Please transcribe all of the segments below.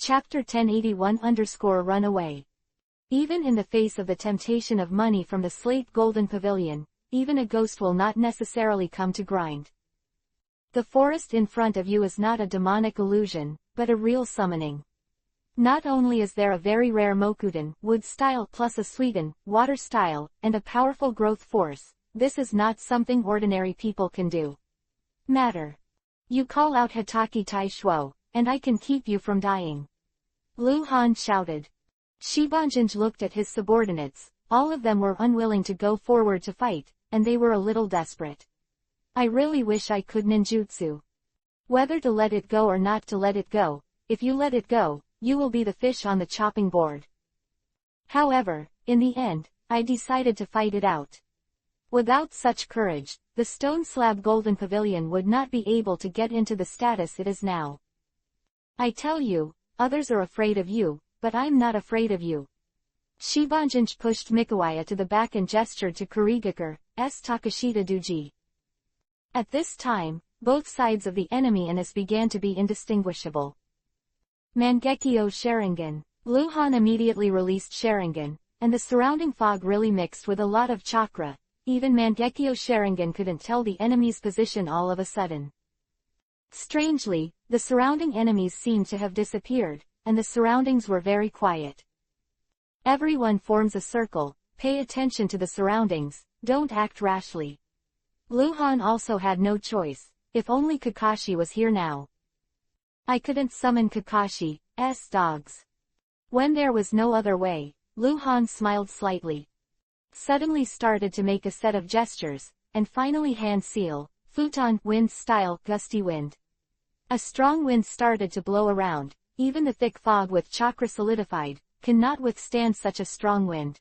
Chapter 1081-Runaway. Even in the face of the temptation of money from the slate golden pavilion, even a ghost will not necessarily come to grind. The forest in front of you is not a demonic illusion, but a real summoning. Not only is there a very rare Mokuden, wood style plus a sweeten, water style, and a powerful growth force, this is not something ordinary people can do. Matter. You call out Hitaki Tai Shuo, and I can keep you from dying. Lu Han shouted. Shibanjinj looked at his subordinates, all of them were unwilling to go forward to fight, and they were a little desperate. I really wish I could ninjutsu. Whether to let it go or not to let it go, if you let it go, you will be the fish on the chopping board. However, in the end, I decided to fight it out. Without such courage, the stone slab golden pavilion would not be able to get into the status it is now. I tell you, others are afraid of you, but I'm not afraid of you. Shibanjinj pushed Mikawaya to the back and gestured to Kurigakur's Takashita Duji. At this time, both sides of the enemy and us began to be indistinguishable. Mangekyo Sharingan. Lu Han immediately released Sharingan, and the surrounding fog really mixed with a lot of chakra. Even Mangekyo Sharingan couldn't tell the enemy's position all of a sudden. Strangely, the surrounding enemies seemed to have disappeared, and the surroundings were very quiet. Everyone forms a circle, pay attention to the surroundings, don't act rashly. Lu Han also had no choice, if only Kakashi was here now. I couldn't summon Kakashi's dogs. When there was no other way, Lu Han smiled slightly. Suddenly started to make a set of gestures, and finally hand seal, futon, wind style, gusty wind. A strong wind started to blow around, even the thick fog with chakra solidified, cannot withstand such a strong wind.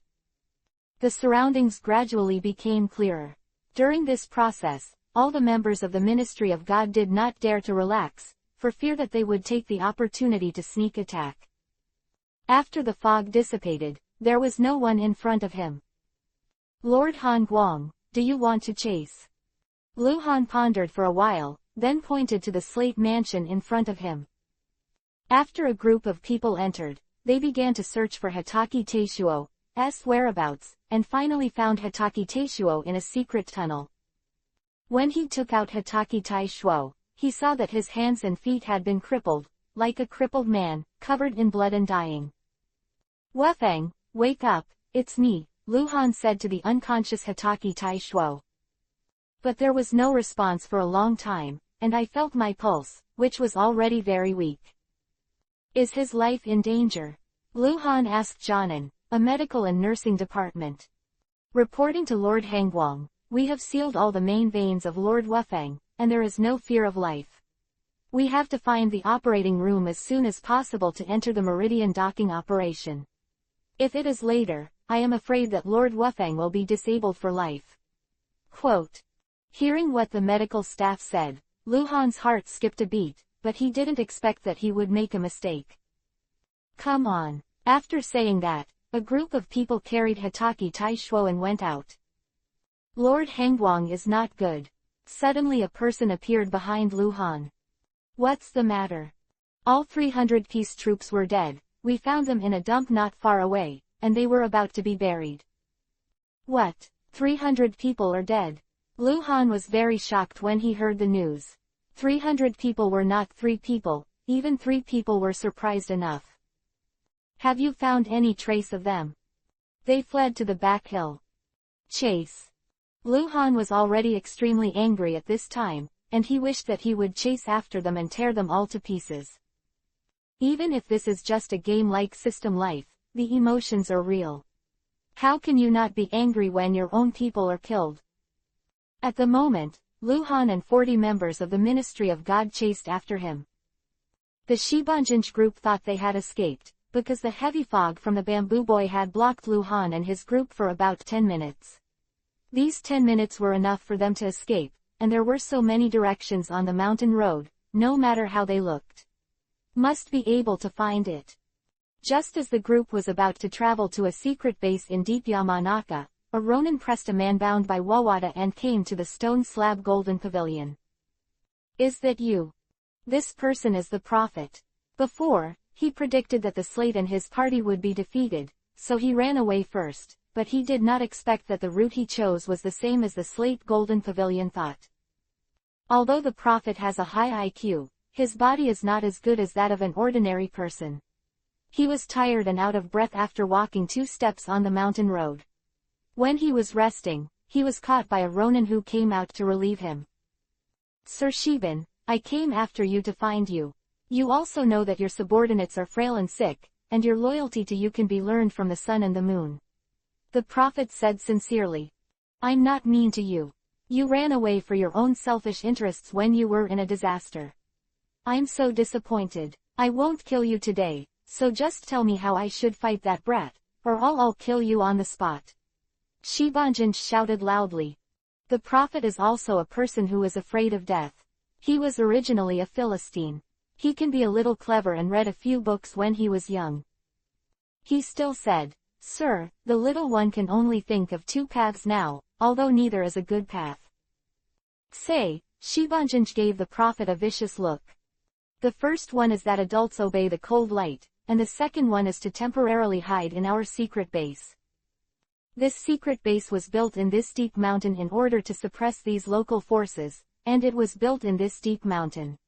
The surroundings gradually became clearer. During this process, all the members of the Ministry of God did not dare to relax, for fear that they would take the opportunity to sneak attack. After the fog dissipated, there was no one in front of him. Lord Han Guang, do you want to chase? Lu Han pondered for a while, then pointed to the slate mansion in front of him. After a group of people entered, they began to search for Hitaki Taishuo's whereabouts, and finally found Hitaki Taishuo in a secret tunnel. When he took out Hitaki Taishuo, he saw that his hands and feet had been crippled, like a crippled man, covered in blood and dying. Wufeng, wake up, it's me, Lu Han said to the unconscious Hitaki Taishuo. But there was no response for a long time, and I felt my pulse, which was already very weak. Is his life in danger? Lu Han asked Jianan, a medical and nursing department. Reporting to Lord Hangguang, we have sealed all the main veins of Lord Wufeng, and there is no fear of life. We have to find the operating room as soon as possible to enter the meridian docking operation. If it is later, I am afraid that Lord Wufeng will be disabled for life. Quote. Hearing what the medical staff said, Lu Han's heart skipped a beat, but he didn't expect that he would make a mistake. Come on. After saying that, a group of people carried Hitaki Taishuo and went out. Lord Hangguang is not good. Suddenly a person appeared behind Lu Han. What's the matter? All 300 peace troops were dead, we found them in a dump not far away, and they were about to be buried. What? 300 people are dead? Lu Han was very shocked when he heard the news. 300 people were not 3 people, even 3 people were surprised enough. Have you found any trace of them? They fled to the back hill. Chase. Lu Han was already extremely angry at this time, and he wished that he would chase after them and tear them all to pieces. Even if this is just a game-like system life, the emotions are real. How can you not be angry when your own people are killed? At the moment, Lu Han and 40 members of the Ministry of God chased after him. The Shibanjinj group thought they had escaped, because the heavy fog from the bamboo boy had blocked Lu Han and his group for about 10 minutes. These 10 minutes were enough for them to escape, and there were so many directions on the mountain road, no matter how they looked. Must be able to find it. Just as the group was about to travel to a secret base in deep Yamanaka, a Ronin pressed a man bound by Wawada and came to the stone slab golden pavilion. Is that you? This person is the prophet. Before, He predicted that the Slate and his party would be defeated, so he ran away first, but he did not expect that the route he chose was the same as the Slate Golden Pavilion thought. Although the prophet has a high IQ, his body is not as good as that of an ordinary person. He was tired and out of breath after walking 2 steps on the mountain road. When he was resting, he was caught by a Ronin who came out to relieve him. "Sir Shiban, I came after you to find you. You also know that your subordinates are frail and sick, and your loyalty to you can be learned from the sun and the moon." The prophet said sincerely. "I'm not mean to you. You ran away for your own selfish interests when you were in a disaster. I'm so disappointed. I won't kill you today, so just tell me how I should fight that brat, or I'll kill you on the spot." Shibanjan shouted loudly. The prophet is also a person who is afraid of death. He was originally a Philistine. He can be a little clever and read a few books when he was young. He still said, "Sir, the little one can only think of 2 paths now, although neither is a good path." "Say," Shibanjanj gave the prophet a vicious look. "The first one is that adults obey the cold light, and the second one is to temporarily hide in our secret base. This secret base was built in this deep mountain in order to suppress these local forces, and it was built in this deep mountain.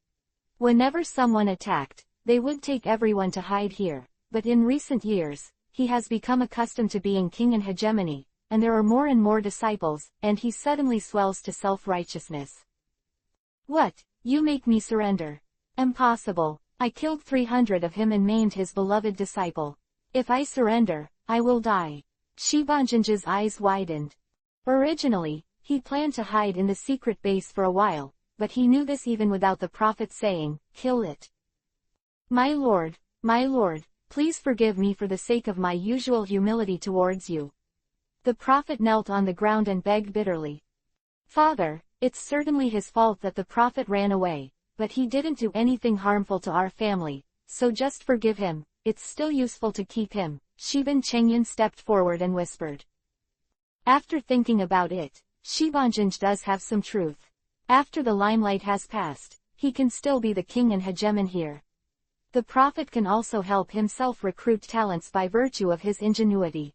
Whenever someone attacked, they would take everyone to hide here, but in recent years, he has become accustomed to being king and hegemony, and there are more and more disciples, and he suddenly swells to self-righteousness. What, you make me surrender? Impossible. I killed 300 of him and maimed his beloved disciple. If I surrender, I will die." Shibanjanja's eyes widened. Originally, he planned to hide in the secret base for a while, but he knew this even without the prophet saying, "Kill it." My lord, please forgive me for the sake of my usual humility towards you." The prophet knelt on the ground and begged bitterly. "Father, it's certainly his fault that the prophet ran away, but he didn't do anything harmful to our family, so just forgive him, it's still useful to keep him." Shiban Chengyan stepped forward and whispered. After thinking about it, Shibanjanj does have some truth. After the limelight has passed, he can still be the king and hegemon here. The prophet can also help himself recruit talents by virtue of his ingenuity.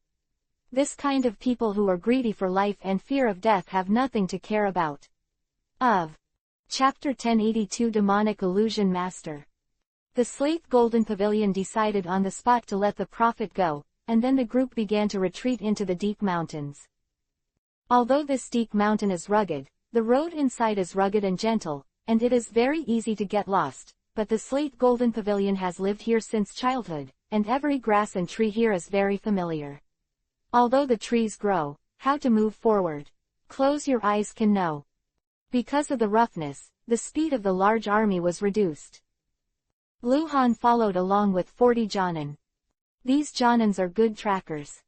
This kind of people who are greedy for life and fear of death have nothing to care about. Of Chapter 1082 Demonic Illusion Master. The Slate Golden Pavilion decided on the spot to let the prophet go, and then the group began to retreat into the deep mountains. Although this deep mountain is rugged, the road inside is rugged and gentle, and it is very easy to get lost, but the Slate Golden Pavilion has lived here since childhood, and every grass and tree here is very familiar. Although the trees grow, how to move forward. Close your eyes can know. Because of the roughness, the speed of the large army was reduced. Luhan followed along with 40 Jonin. These Jonins are good trackers.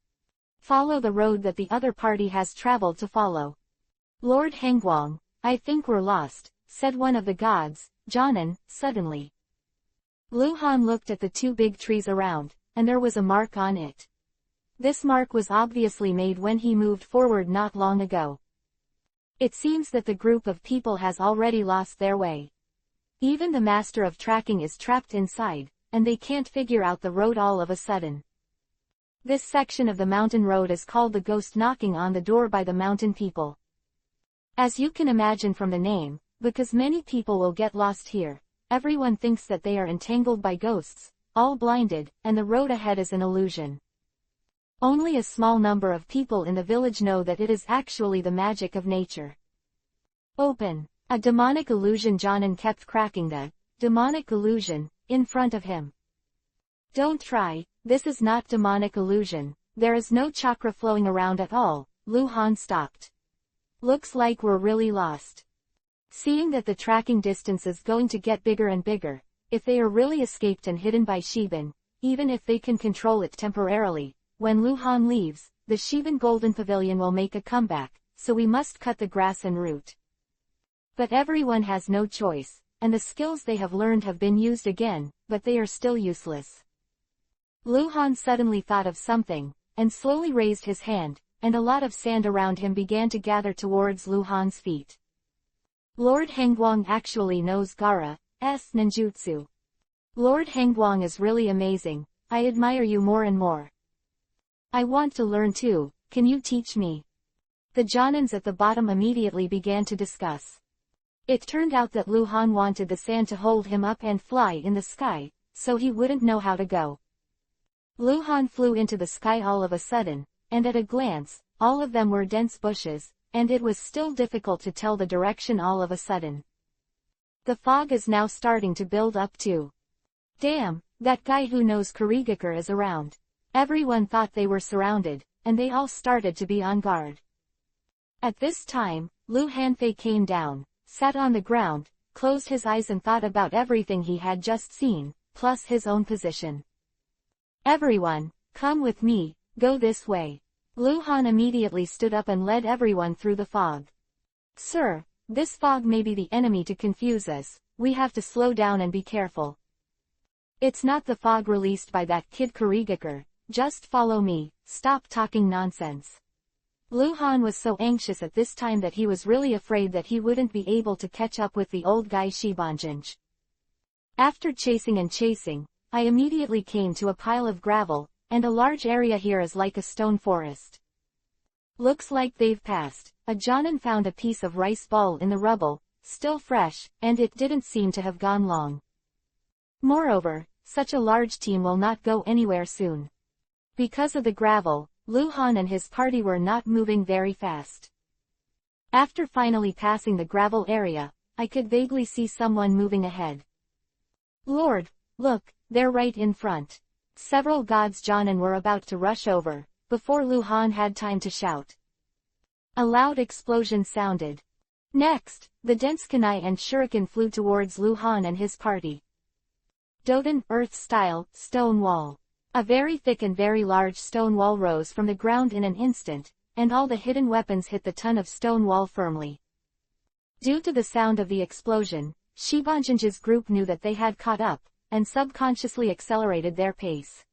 Follow the road that the other party has traveled to follow. Lord Hengguang, I think we're lost, said one of the gods, Jonin, suddenly. Luhan looked at the 2 big trees around, and there was a mark on it. This mark was obviously made when he moved forward not long ago. It seems that the group of people has already lost their way. Even the master of tracking is trapped inside, and they can't figure out the road all of a sudden. This section of the mountain road is called the ghost knocking on the door by the mountain people. As you can imagine from the name, because many people will get lost here, everyone thinks that they are entangled by ghosts, all blinded, and the road ahead is an illusion. Only a small number of people in the village know that it is actually the magic of nature. Open. A demonic illusion. Jonin kept cracking the demonic illusion in front of him. Don't try, this is not demonic illusion, there is no chakra flowing around at all. Luhan stopped. Looks like we're really lost. Seeing that the tracking distance is going to get bigger and bigger, if they are really escaped and hidden by Shiban, even if they can control it temporarily, when Luhan leaves, the Shiban Golden Pavilion will make a comeback, so we must cut the grass en route. But everyone has no choice, and the skills they have learned have been used again, but they are still useless. Luhan suddenly thought of something, and slowly raised his hand, and a lot of sand around him began to gather towards Luhan's feet. Lord Hengguang actually knows Gaara's ninjutsu. Lord Hengguang is really amazing. I admire you more and more. I want to learn too, can you teach me? The Jonins at the bottom immediately began to discuss. It turned out that Lu Han wanted the sand to hold him up and fly in the sky, so he wouldn't know how to go. Lu Han flew into the sky all of a sudden, and at a glance, all of them were dense bushes, and it was still difficult to tell the direction all of a sudden. The fog is now starting to build up too. Damn, that guy who knows Kurigakure is around. Everyone thought they were surrounded, and they all started to be on guard. At this time, Lu Hanfei came down, sat on the ground, closed his eyes and thought about everything he had just seen, plus his own position. Everyone, come with me, go this way. Lu Han immediately stood up and led everyone through the fog. Sir, this fog may be the enemy to confuse us, we have to slow down and be careful. It's not the fog released by that kid Kurigakure, just follow me, stop talking nonsense. Lu Han was so anxious at this time that he was really afraid that he wouldn't be able to catch up with the old guy Shibanjinj. After chasing and chasing, I immediately came to a pile of gravel, and a large area here is like a stone forest. Looks like they've passed. A Jonin found a piece of rice ball in the rubble, still fresh, and it didn't seem to have gone long. Moreover, such a large team will not go anywhere soon. Because of the gravel, Lu Han and his party were not moving very fast. After finally passing the gravel area, I could vaguely see someone moving ahead. Lord, look, they're right in front. Several gods Jonin were about to rush over, before Lu Han had time to shout. A loud explosion sounded. Next, the dense kunai and shuriken flew towards Lu Han and his party. Doden, Earth-style, stone wall. A very thick and very large stone wall rose from the ground in an instant, and all the hidden weapons hit the ton of stone wall firmly. Due to the sound of the explosion, Shibanjinj's group knew that they had caught up, and subconsciously accelerated their pace.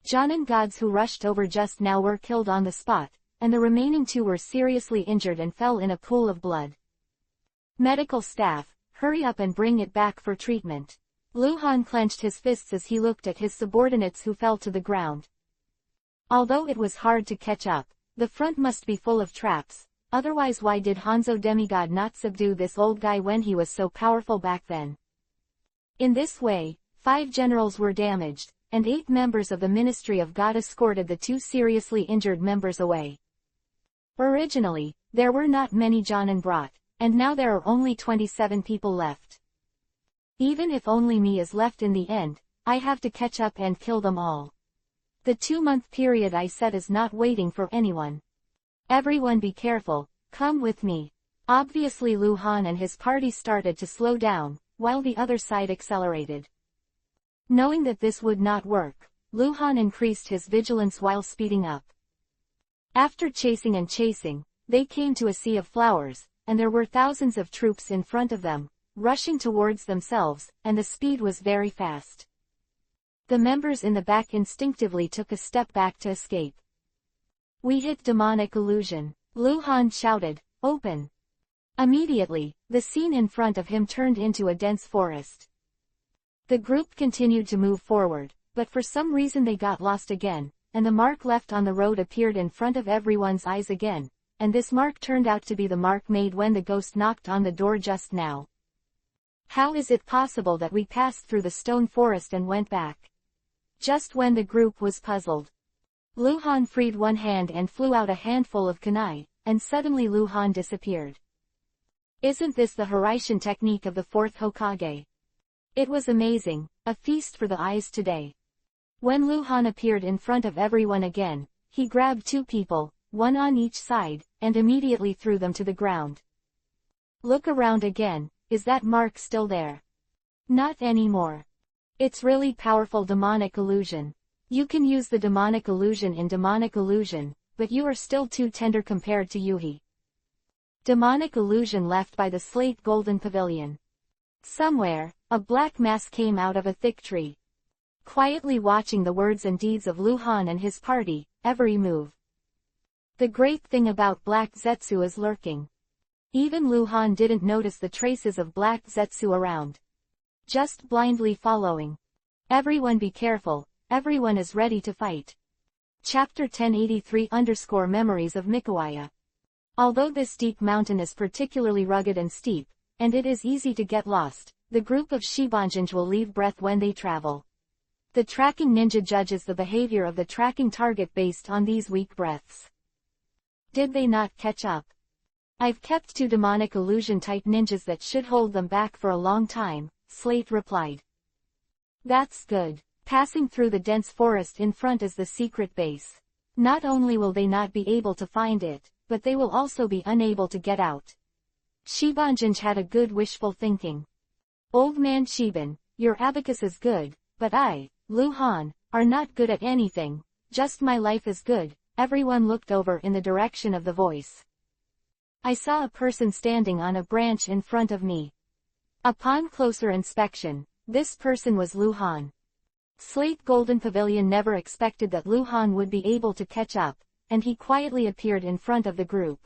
Jonin gods who rushed over just now were killed on the spot, and the remaining two were seriously injured and fell in a pool of blood. Medical staff, hurry up and bring it back for treatment. Lu Han clenched his fists as he looked at his subordinates who fell to the ground. Although it was hard to catch up, the front must be full of traps, otherwise why did Hanzo Demigod not subdue this old guy when he was so powerful back then? In this way, 5 generals were damaged, and 8 members of the Ministry of God escorted the 2 seriously injured members away. Originally, there were not many Jonin brought, and now there are only 27 people left. Even if only me is left in the end, I have to catch up and kill them all. The 2-month period I set is not waiting for anyone. Everyone be careful, come with me. Obviously Lu Han and his party started to slow down, while the other side accelerated. Knowing that this would not work, Lu Han increased his vigilance while speeding up. After chasing and chasing, they came to a sea of flowers, and there were thousands of troops in front of them, rushing towards themselves, and the speed was very fast. The members in the back instinctively took a step back to escape. We hit demonic illusion. Lu Han shouted, open. Immediately, the scene in front of him turned into a dense forest. The group continued to move forward, but for some reason they got lost again, and the mark left on the road appeared in front of everyone's eyes again, and this mark turned out to be the mark made when the ghost knocked on the door just now. How is it possible that we passed through the stone forest and went back? Just when the group was puzzled, Lu Han freed one hand and flew out a handful of kunai, and suddenly Lu Han disappeared. Isn't this the Hiraishin technique of the 4th Hokage? It was amazing, a feast for the eyes today. When Lu Han appeared in front of everyone again, he grabbed 2 people, one on each side, and immediately threw them to the ground. Look around again, is that mark still there? Not anymore. It's really powerful demonic illusion. You can use the demonic illusion in demonic illusion, but you are still too tender compared to Yuhi. Demonic illusion left by the slate golden pavilion. Somewhere, a black mass came out of a thick tree. Quietly watching the words and deeds of Lu Han and his party, every move. The great thing about Black Zetsu is lurking. Even Lu Han didn't notice the traces of Black Zetsu around. just blindly following. Everyone be careful, everyone is ready to fight. Chapter 1083-Memories of Mikoaya. Although this deep mountain is particularly rugged and steep, and it is easy to get lost, the group of Shibanjinj will leave breath when they travel. The tracking ninja judges the behavior of the tracking target based on these weak breaths. Did they not catch up? I've kept 2 demonic illusion-type ninjas that should hold them back for a long time, Slate replied. That's good. Passing through the dense forest in front is the secret base. Not only will they not be able to find it, but they will also be unable to get out. Shibanjinj had a good wishful thinking. Old man Shiban, your abacus is good, but I, Lu Han, are not good at anything, just my life is good. Everyone looked over in the direction of the voice. I saw a person standing on a branch in front of me. Upon closer inspection, this person was Lu Han. Slate Golden Pavilion never expected that Lu Han would be able to catch up, and he quietly appeared in front of the group.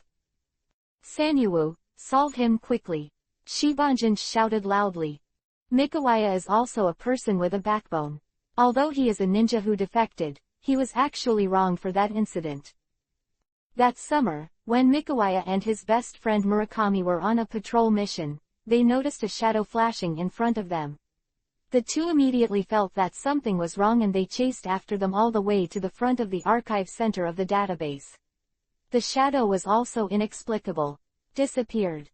Sanyuwu, solve him quickly. Shibanjinj shouted loudly. Mikoaya is also a person with a backbone. Although he is a ninja who defected, he was actually wronged for that incident. That summer, when Mikoaya and his best friend Murakami were on a patrol mission, they noticed a shadow flashing in front of them. The 2 immediately felt that something was wrong and they chased after them all the way to the front of the archive center of the database. The shadow was also inexplicable. Disappeared.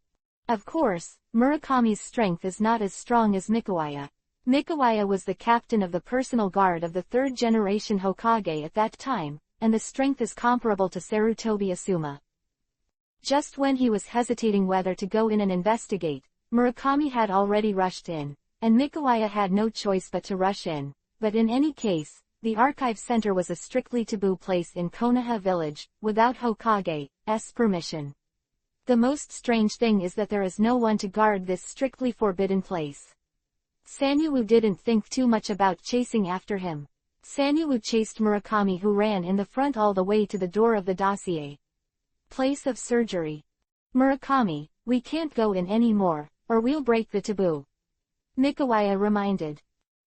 Of course, Murakami's strength is not as strong as Mikoaya. Mikoaya was the captain of the personal guard of the 3rd generation Hokage at that time, and the strength is comparable to Sarutobi Asuma. Just when he was hesitating whether to go in and investigate, Murakami had already rushed in, and Mikoaya had no choice but to rush in. But in any case, the archive center was a strictly taboo place in Konoha village, without Hokage's permission. The most strange thing is that there is no one to guard this strictly forbidden place. Sanyuwu didn't think too much about chasing after him. Sanyuwu chased Murakami, who ran in the front all the way to the door of the dossier. Place of surgery. Murakami, we can't go in anymore, or we'll break the taboo. Mikoaya reminded.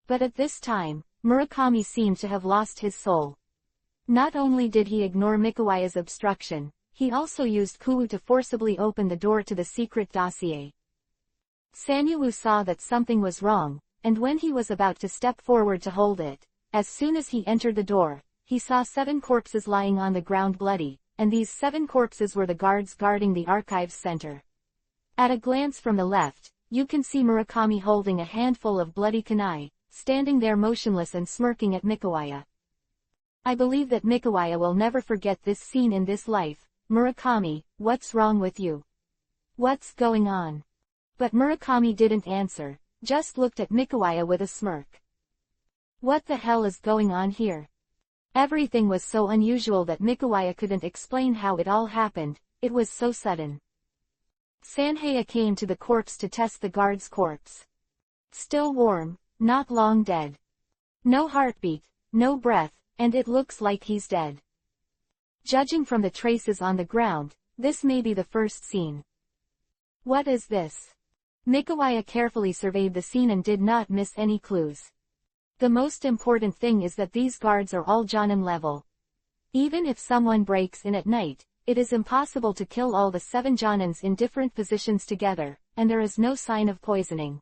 But at this time, Murakami seemed to have lost his soul. Not only did he ignore Mikoaya's obstruction, he also used Kuwu to forcibly open the door to the secret dossier. Sanyuwu saw that something was wrong, and when he was about to step forward to hold it, as soon as he entered the door, he saw 7 corpses lying on the ground bloody, and these 7 corpses were the guards guarding the archives center. At a glance from the left, you can see Murakami holding a handful of bloody kunai, standing there motionless and smirking at Mikoaya. I believe that Mikoaya will never forget this scene in this life. Murakami, what's wrong with you? What's going on? But Murakami didn't answer, just looked at Mikoaya with a smirk. What the hell is going on here? Everything was so unusual that Mikoaya couldn't explain how it all happened, it was so sudden. Sanheya came to the corpse to test the guard's corpse. Still warm, not long dead. No heartbeat, no breath, and it looks like he's dead. Judging from the traces on the ground, this may be the first scene. What is this? Mikoaya carefully surveyed the scene and did not miss any clues. The most important thing is that these guards are all Jonin level. Even if someone breaks in at night, it is impossible to kill all the 7 Jonins in different positions together, and there is no sign of poisoning.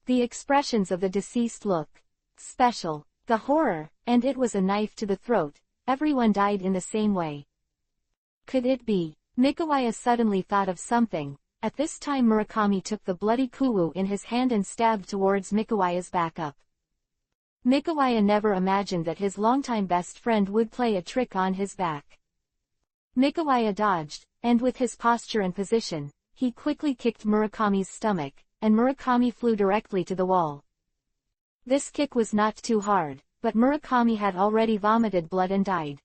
The expressions of the deceased look special. The horror, and it was a knife to the throat. Everyone died in the same way. Could it be? Mikoaya suddenly thought of something. At this time Murakami took the bloody kuwu in his hand and stabbed towards Mikoaya's backup. Mikoaya never imagined that his longtime best friend would play a trick on his back. Mikoaya dodged, and with his posture and position, he quickly kicked Murakami's stomach, and Murakami flew directly to the wall. This kick was not too hard, but Murakami had already vomited blood and died.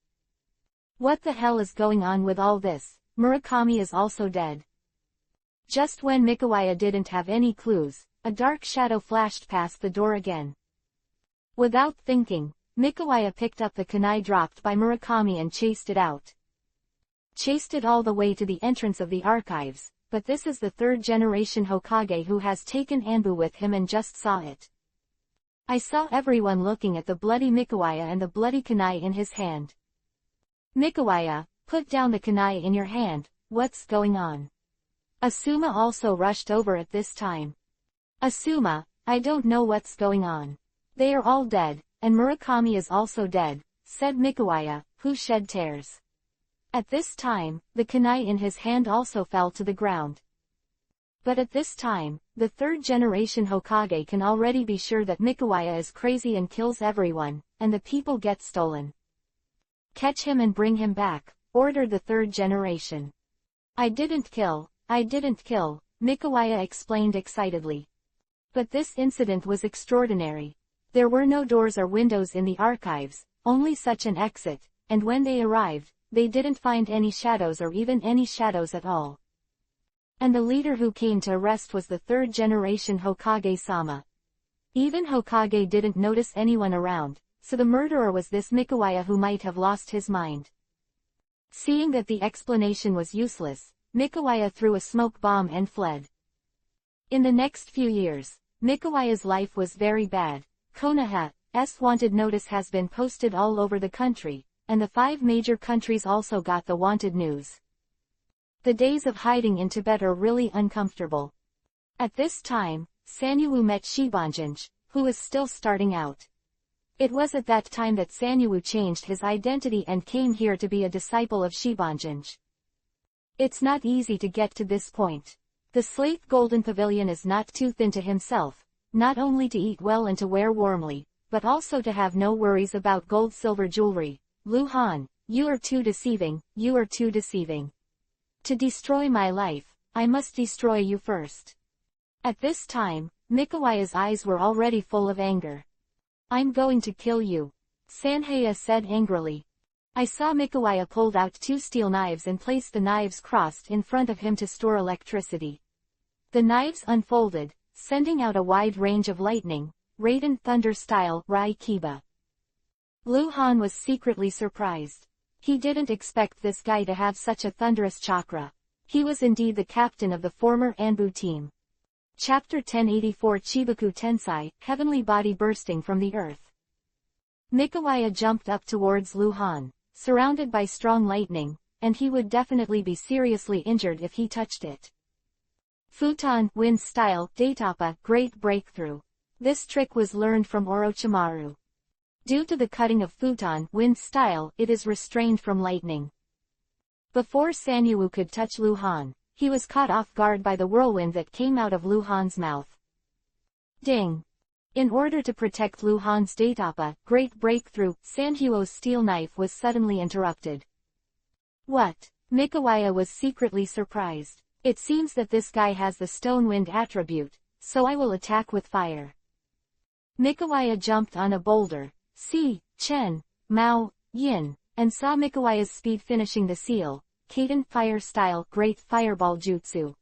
What the hell is going on with all this? Murakami is also dead. Just when Mikoaya didn't have any clues, a dark shadow flashed past the door again. Without thinking, Mikoaya picked up the kunai dropped by Murakami and chased it out. Chased it all the way to the entrance of the archives, but this is the third-generation Hokage who has taken Anbu with him and just saw it. I saw everyone looking at the bloody Mikawaya and the bloody kunai in his hand. Mikawaya, put down the kunai in your hand, what's going on? Asuma also rushed over at this time. Asuma, I don't know what's going on. They are all dead, and Murakami is also dead, said Mikawaya, who shed tears. At this time, the kunai in his hand also fell to the ground. But at this time, the third-generation Hokage can already be sure that Mikawaya is crazy and kills everyone, and the people get stolen. Catch him and bring him back, ordered the third generation. I didn't kill, Mikawaya explained excitedly. But this incident was extraordinary. There were no doors or windows in the archives, only such an exit, and when they arrived, they didn't find any shadows or even any shadows at all. And the leader who came to arrest was the third-generation Hokage-sama. Even Hokage didn't notice anyone around, so the murderer was this Mikawaya who might have lost his mind. Seeing that the explanation was useless, Mikawaya threw a smoke bomb and fled. In the next few years, Mikawaya's life was very bad. Konoha's wanted notice has been posted all over the country, and the 5 major countries also got the wanted news. The days of hiding in Tibet are really uncomfortable. At this time, Sanyuwu met Shibanjinj, who was still starting out. It was at that time that Sanyuwu changed his identity and came here to be a disciple of Shibanjinj. It's not easy to get to this point. The slate golden pavilion is not too thin to himself, not only to eat well and to wear warmly, but also to have no worries about gold-silver jewelry. Lu Han, you are too deceiving, you are too deceiving. To destroy my life, I must destroy you first. At this time, Mikawaya's eyes were already full of anger. I'm going to kill you, Sanhaya said angrily. I saw Mikawaya pulled out 2 steel knives and placed the knives crossed in front of him to store electricity. The knives unfolded, sending out a wide range of lightning, Raiden Thunder style, Rai Kiba. Lu Han was secretly surprised. He didn't expect this guy to have such a thunderous chakra. He was indeed the captain of the former Anbu team. Chapter 1084 Chibaku Tensai, Heavenly Body Bursting from the Earth. Mikawaya jumped up towards Lu Han, surrounded by strong lightning, and he would definitely be seriously injured if he touched it. Futon, Wind Style, Daitapa, Great Breakthrough. This trick was learned from Orochimaru. Due to the cutting of Futon, Wind Style, it is restrained from lightning. Before Sanyuwu could touch Lu Han, he was caught off guard by the whirlwind that came out of Lu Han's mouth. Ding! In order to protect Lu Han's Daitapa, Great Breakthrough, Sanyuwo's steel knife was suddenly interrupted. What? Mikawaya was secretly surprised. It seems that this guy has the stone wind attribute, so I will attack with fire. Mikawaya jumped on a boulder, Chen, Mao, Yin, and saw Mikawaya's speed finishing the seal, Kaden Fire Style, Great Fireball Jutsu.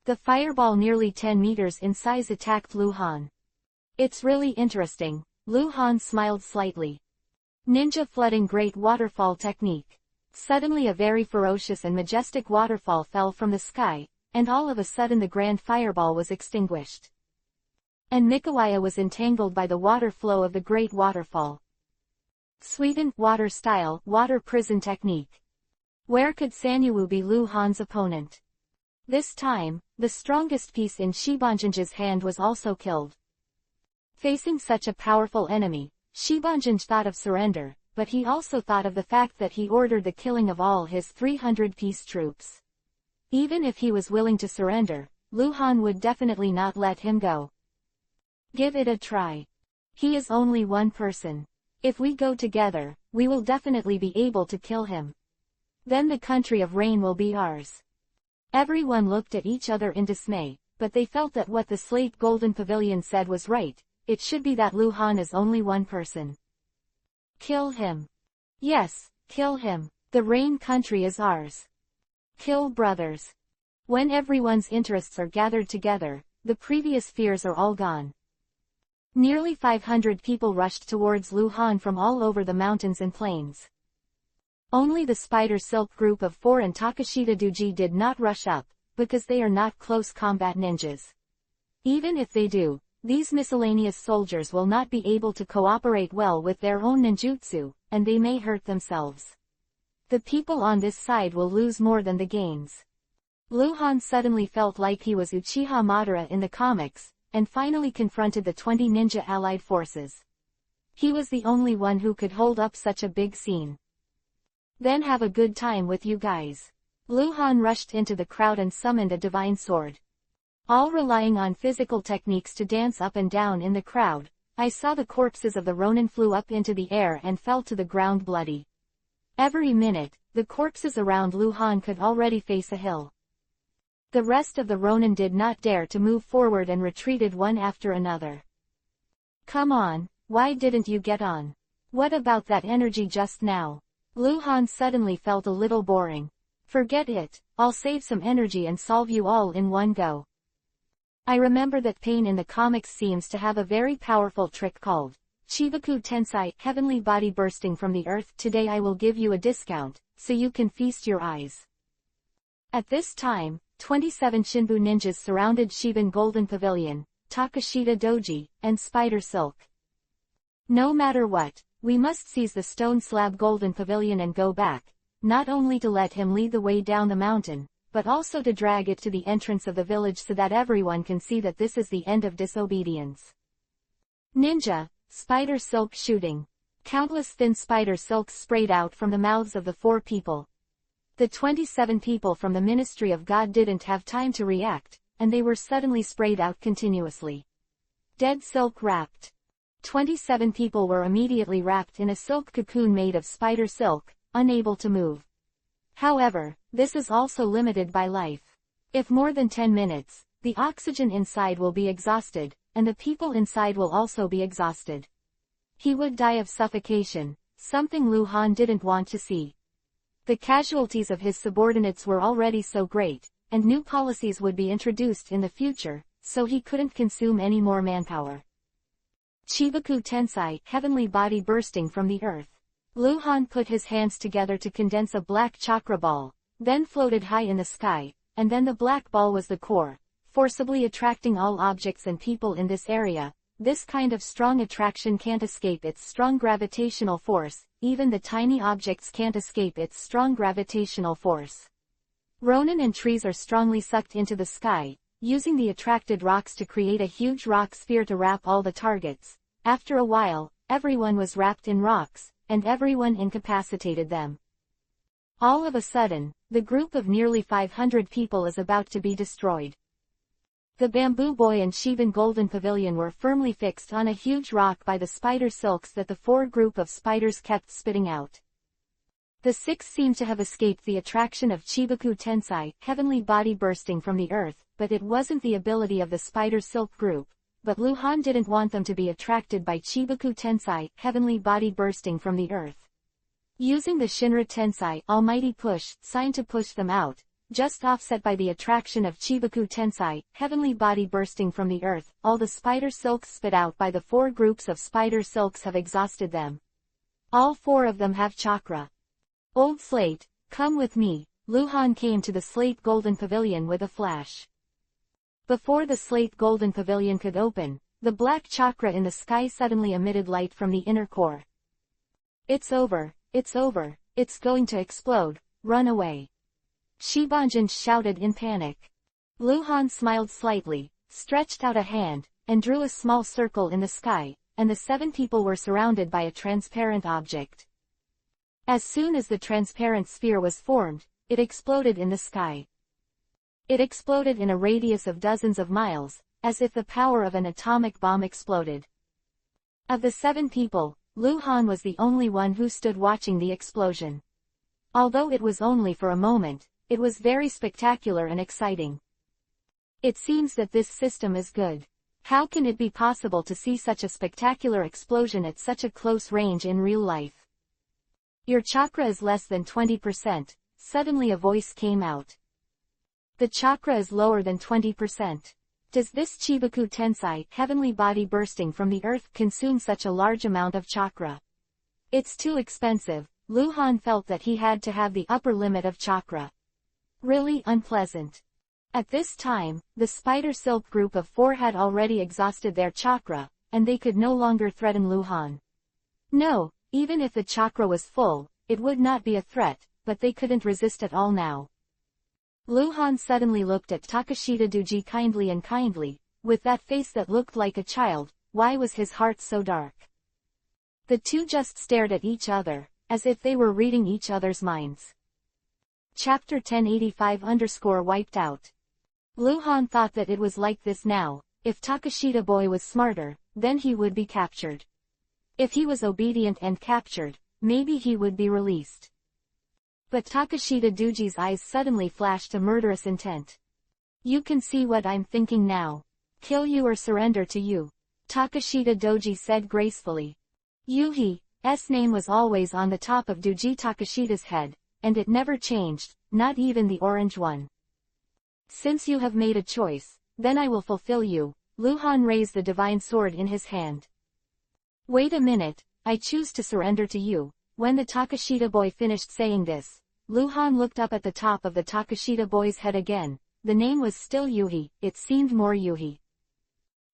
The fireball nearly 10 meters in size attacked Lu Han. It's really interesting, Lu Han smiled slightly. Ninja flooding Great Waterfall technique. Suddenly a very ferocious and majestic waterfall fell from the sky, and all of a sudden the grand fireball was extinguished. And Mikawaya was entangled by the water flow of the great waterfall. Sweden, Water Style, Water Prison Technique. Where could Sanyuwu be Lu Han's opponent? This time, the strongest piece in Shibanjinj's hand was also killed. Facing such a powerful enemy, Shibanjinj thought of surrender, but he also thought of the fact that he ordered the killing of all his 300-piece troops. Even if he was willing to surrender, Lu Han would definitely not let him go. Give it a try. He is only one person. If we go together, we will definitely be able to kill him. Then the country of rain will be ours. Everyone looked at each other in dismay, but they felt that what the Slate Golden Pavilion said was right. It should be that Lu Han is only one person. Kill him. Yes, kill him. The rain country is ours. Kill brothers. When everyone's interests are gathered together, the previous fears are all gone. Nearly 500 people rushed towards Lu Han from all over the mountains and plains. Only the Spider Silk group of 4 and Takashita Duji did not rush up, because they are not close combat ninjas. Even if they do, these miscellaneous soldiers will not be able to cooperate well with their own ninjutsu, and they may hurt themselves. The people on this side will lose more than the gains. Luhan suddenly felt like he was Uchiha Madara in the comics, and finally confronted the 20 ninja allied forces. He was the only one who could hold up such a big scene. Then have a good time with you guys. Luhan rushed into the crowd and summoned a divine sword. All relying on physical techniques to dance up and down in the crowd, I saw the corpses of the Ronin flew up into the air and fell to the ground bloody. Every minute, the corpses around Luhan could already face a hill. The rest of the Ronin did not dare to move forward and retreated one after another. Come on, why didn't you get on? What about that energy just now? Luhan suddenly felt a little boring. Forget it, I'll save some energy and solve you all in one go. I remember that pain in the comics seems to have a very powerful trick called Chibaku Tensai, heavenly body bursting from the earth. Today I will give you a discount, so you can feast your eyes. At this time, 27 Shinbu ninjas surrounded Shiban Golden Pavilion, Takashita Doji, and Spider Silk. No matter what, we must seize the stone slab Golden Pavilion and go back, not only to let him lead the way down the mountain, but also to drag it to the entrance of the village so that everyone can see that this is the end of disobedience. Ninja, Spider Silk shooting. Countless thin spider silks sprayed out from the mouths of the 4 people. The 27 people from the Ministry of God didn't have time to react, and they were suddenly sprayed out continuously. Dead silk wrapped. 27 people were immediately wrapped in a silk cocoon made of spider silk, unable to move. However, this is also limited by life. If more than 10 minutes, the oxygen inside will be exhausted, and the people inside will also be exhausted. He would die of suffocation, something Luhan didn't want to see. The casualties of his subordinates were already so great, and new policies would be introduced in the future, so he couldn't consume any more manpower. Chibaku Tensai, heavenly body bursting from the earth. Luhan put his hands together to condense a black chakra ball, then floated high in the sky, and then the black ball was the core, forcibly attracting all objects and people in this area. This kind of strong attraction can't escape its strong gravitational force, even the tiny objects can't escape its strong gravitational force. Ronin and trees are strongly sucked into the sky, using the attracted rocks to create a huge rock sphere to wrap all the targets. After a while, everyone was wrapped in rocks, and everyone incapacitated them. All of a sudden, the group of nearly 500 people is about to be destroyed. The Bamboo Boy and Shiban Golden Pavilion were firmly fixed on a huge rock by the spider silks that the 4 group of spiders kept spitting out. The 6 seemed to have escaped the attraction of Chibaku Tensai, heavenly body bursting from the earth, but it wasn't the ability of the spider silk group. But Luhan didn't want them to be attracted by Chibaku Tensai, heavenly body bursting from the earth. Using the Shinra Tensai, almighty push, sign to push them out, just offset by the attraction of Chibaku Tensai, heavenly body bursting from the earth, all the spider silks spit out by the 4 groups of spider silks have exhausted them. All 4 of them have chakra. Old Slate, come with me. Luhan came to the Slate Golden Pavilion with a flash. Before the Slate Golden Pavilion could open, the black chakra in the sky suddenly emitted light from the inner core. It's over, it's going to explode, run away. Shibanjan shouted in panic. Luhan smiled slightly, stretched out a hand, and drew a small circle in the sky, and the 7 people were surrounded by a transparent object. As soon as the transparent sphere was formed, it exploded in the sky. It exploded in a radius of dozens of miles, as if the power of an atomic bomb exploded. Of the 7 people, Luhan was the only one who stood watching the explosion. Although it was only for a moment, it was very spectacular and exciting. It seems that this system is good. How can it be possible to see such a spectacular explosion at such a close range in real life? Your chakra is less than 20%, suddenly a voice came out. The chakra is lower than 20%. Does this Chibaku Tensai, heavenly body bursting from the earth, consume such a large amount of chakra? It's too expensive. Luhan felt that he had to have the upper limit of chakra. Really unpleasant. At this time, the spider silk group of 4 had already exhausted their chakra, and they could no longer threaten Luhan. No, even if the chakra was full, it would not be a threat, but they couldn't resist at all now. Luhan suddenly looked at Takashita Duji kindly, with that face that looked like a child. Why was his heart so dark? The two just stared at each other, as if they were reading each other's minds. Chapter 1085-wiped out. Luhan thought that it was like this now. If Takashita boy was smarter, then he would be captured. If he was obedient and captured, maybe he would be released. But Takashita Duji's eyes suddenly flashed a murderous intent. You can see what I'm thinking now. Kill you or surrender to you. Takashita Doji said gracefully. Yuhi's name was always on the top of Duji Takashita's head, and it never changed, not even the orange one. Since you have made a choice, then I will fulfill you. Luhan raised the divine sword in his hand. Wait a minute, I choose to surrender to you. When the Takashita boy finished saying this, Luhan looked up at the top of the Takashita boy's head again. The name was still Yuhi, it seemed more Yuhi.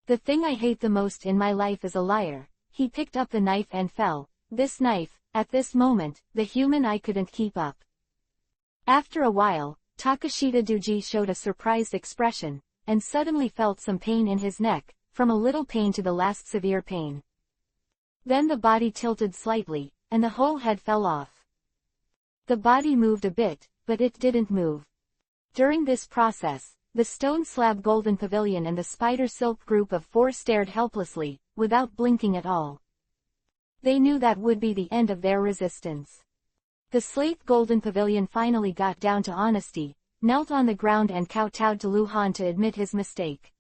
The thing I hate the most in my life is a liar. He picked up the knife and fell. This knife, at this moment, the human eye couldn't keep up. After a while, Takashita Duji showed a surprised expression, and suddenly felt some pain in his neck, from a little pain to the last severe pain. Then the body tilted slightly, and the whole head fell off. The body moved a bit, but it didn't move. During this process, the stone slab golden pavilion and the spider silk group of 4 stared helplessly, without blinking at all. They knew that would be the end of their resistance. The slate golden pavilion finally got down to honesty, knelt on the ground and kowtowed to Luhan to admit his mistake.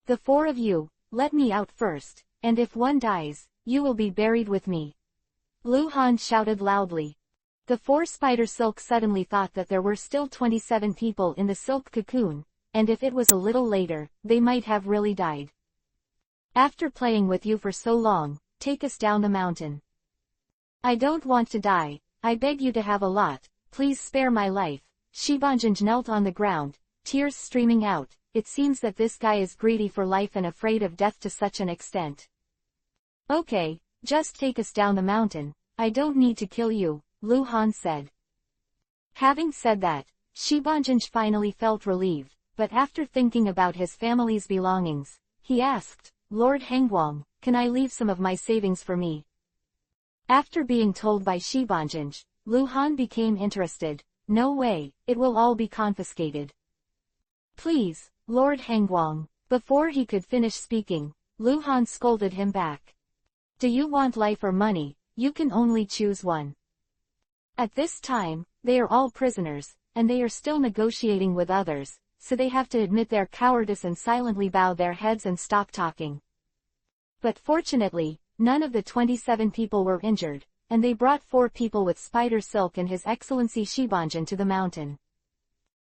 The 4 of you, let me out first, and if one dies, you will be buried with me. Luhan shouted loudly. The 4 spider silk suddenly thought that there were still 27 people in the silk cocoon, and if it was a little later, they might have really died. After playing with you for so long, take us down the mountain. I don't want to die, I beg you to have a lot, please spare my life. Shibanjanj knelt on the ground, tears streaming out. It seems that this guy is greedy for life and afraid of death to such an extent. Okay, just take us down the mountain, I don't need to kill you, Luhan said. Having said that, Shibanjanj finally felt relieved, but after thinking about his family's belongings, he asked, Lord Hengwang, can I leave some of my savings for me? After being told by Shibanjanj, Luhan became interested. No way, it will all be confiscated. Please, Lord Hengwang. Before he could finish speaking, Luhan scolded him back. Do you want life or money? You can only choose one. At this time, they are all prisoners, and they are still negotiating with others, so they have to admit their cowardice and silently bow their heads and stop talking. But fortunately, none of the 27 people were injured, and they brought 4 people with spider silk and His Excellency Shibanjan to the mountain.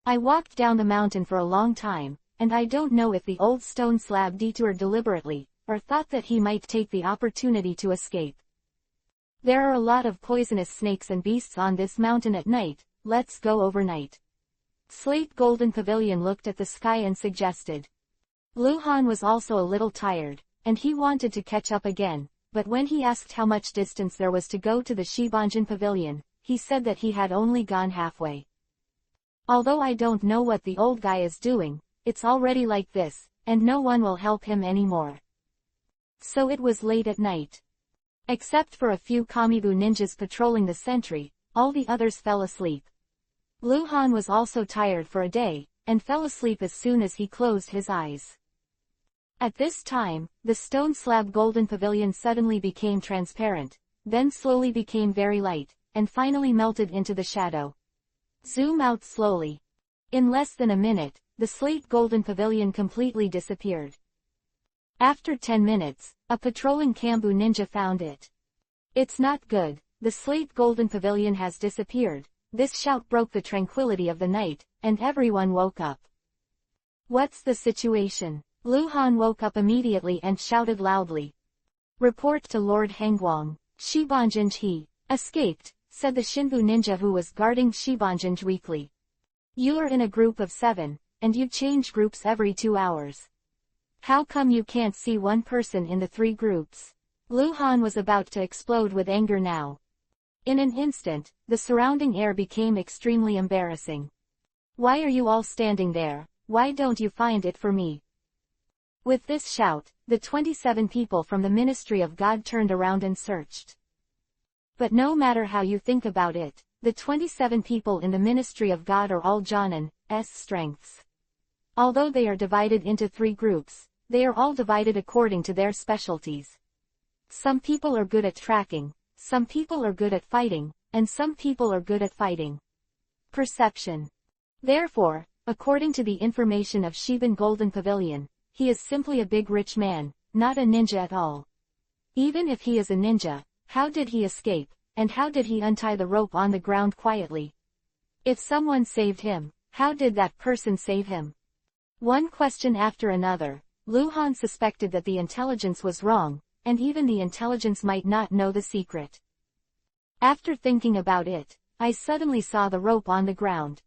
I walked down the mountain for a long time, and I don't know if the old stone slab detoured deliberately, or thought that he might take the opportunity to escape. There are a lot of poisonous snakes and beasts on this mountain at night, let's go overnight. Slate Golden Pavilion looked at the sky and suggested. Luhan was also a little tired, and he wanted to catch up again, but when he asked how much distance there was to go to the Shibanjan Pavilion, he said that he had only gone halfway. Although I don't know what the old guy is doing, it's already like this, and no one will help him anymore. So it was late at night. Except for a few Kamibu ninjas patrolling the sentry, all the others fell asleep. Luhan was also tired for a day, and fell asleep as soon as he closed his eyes. At this time, the stone slab golden pavilion suddenly became transparent, then slowly became very light, and finally melted into the shadow. Zoom out slowly. In less than a minute, the slate golden pavilion completely disappeared. After 10 minutes, a patrolling Kambu ninja found it. It's not good, the slate golden pavilion has disappeared. This shout broke the tranquility of the night, and everyone woke up. What's the situation? Luhan woke up immediately and shouted loudly. Report to Lord Hengwang. Shibanjanj he escaped, said the Shinbu ninja who was guarding Shibanjanj weakly. You are in a group of 7, and you change groups every 2 hours. How come you can't see one person in the 3 groups? Lu Han was about to explode with anger now. In an instant, the surrounding air became extremely embarrassing. Why are you all standing there? Why don't you find it for me? With this shout, the 27 people from the Ministry of God turned around and searched. But no matter how you think about it, the 27 people in the Ministry of God are all Jonan's strengths. Although they are divided into 3 groups, they are all divided according to their specialties. Some people are good at tracking, some people are good at fighting, and some people are good at fighting. Perception. Therefore, according to the information of Shiban Golden Pavilion, he is simply a big rich man, not a ninja at all. Even if he is a ninja, how did he escape, and how did he untie the rope on the ground quietly? If someone saved him, how did that person save him? One question after another, Lu Han suspected that the intelligence was wrong, and even the intelligence might not know the secret. After thinking about it, I suddenly saw the rope on the ground.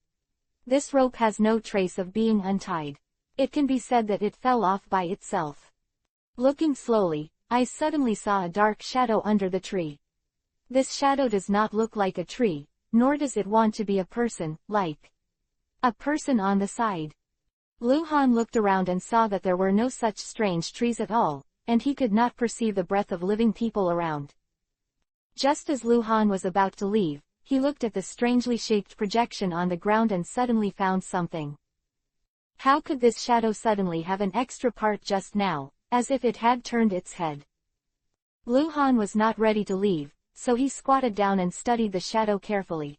This rope has no trace of being untied. It can be said that it fell off by itself. Looking slowly, I suddenly saw a dark shadow under the tree. This shadow does not look like a tree, nor does it want to be a person, like a person on the side. Lu Han looked around and saw that there were no such strange trees at all, and he could not perceive the breath of living people around. Just as Lu Han was about to leave, he looked at the strangely shaped projection on the ground and suddenly found something. How could this shadow suddenly have an extra part just now, as if it had turned its head? Lu Han was not ready to leave, so he squatted down and studied the shadow carefully.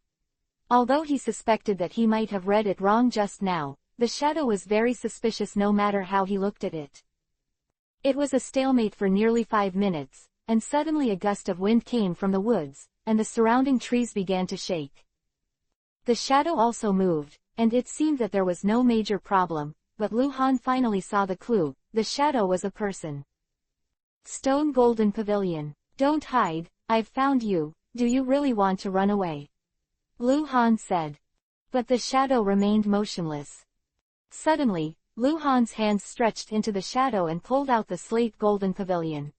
Although he suspected that he might have read it wrong just now, the shadow was very suspicious no matter how he looked at it. It was a stalemate for nearly 5 minutes, and suddenly a gust of wind came from the woods, and the surrounding trees began to shake. The shadow also moved, and it seemed that there was no major problem, but Lu Han finally saw the clue. The shadow was a person. Stone Golden Pavilion. Don't hide, I've found you. Do you really want to run away? Lu Han said. But the shadow remained motionless. Suddenly, Lu Han's hands stretched into the shadow and pulled out the slate golden pavilion.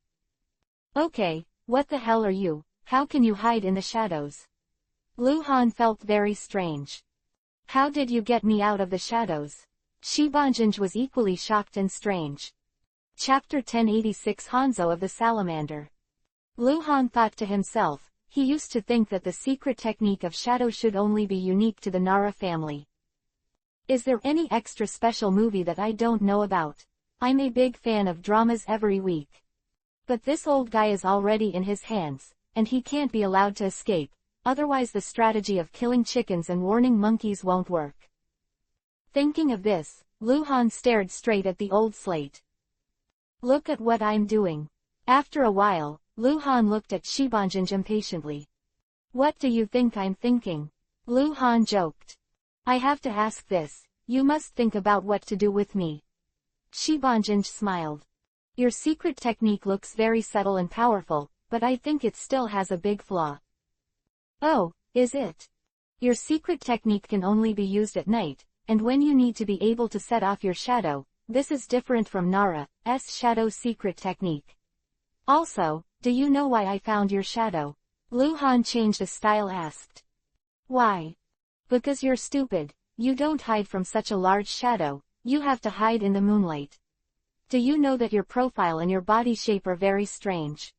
Okay, what the hell are you? How can you hide in the shadows? Lu Han felt very strange. How did you get me out of the shadows? Shibanjinj was equally shocked and strange. Chapter 1086 Hanzo of the Salamander. Lu Han thought to himself, he used to think that the secret technique of shadow should only be unique to the Nara family. Is there any extra special movie that I don't know about? I'm a big fan of dramas every week. But this old guy is already in his hands, and he can't be allowed to escape, otherwise the strategy of killing chickens and warning monkeys won't work. Thinking of this, Lu Han stared straight at the old slate. Look at what I'm doing. After a while, Lu Han looked at Shibanjinj impatiently. What do you think I'm thinking? Lu Han joked. I have to ask this, you must think about what to do with me. Shibanjinj smiled. Your secret technique looks very subtle and powerful, but I think it still has a big flaw. Oh, is it? Your secret technique can only be used at night, and when you need to be able to set off your shadow. This is different from Nara's shadow secret technique. Also, do you know why I found your shadow? Lu Han changed a style asked. Why? Because you're stupid, you don't hide from such a large shadow, you have to hide in the moonlight. Do you know that your profile and your body shape are very strange?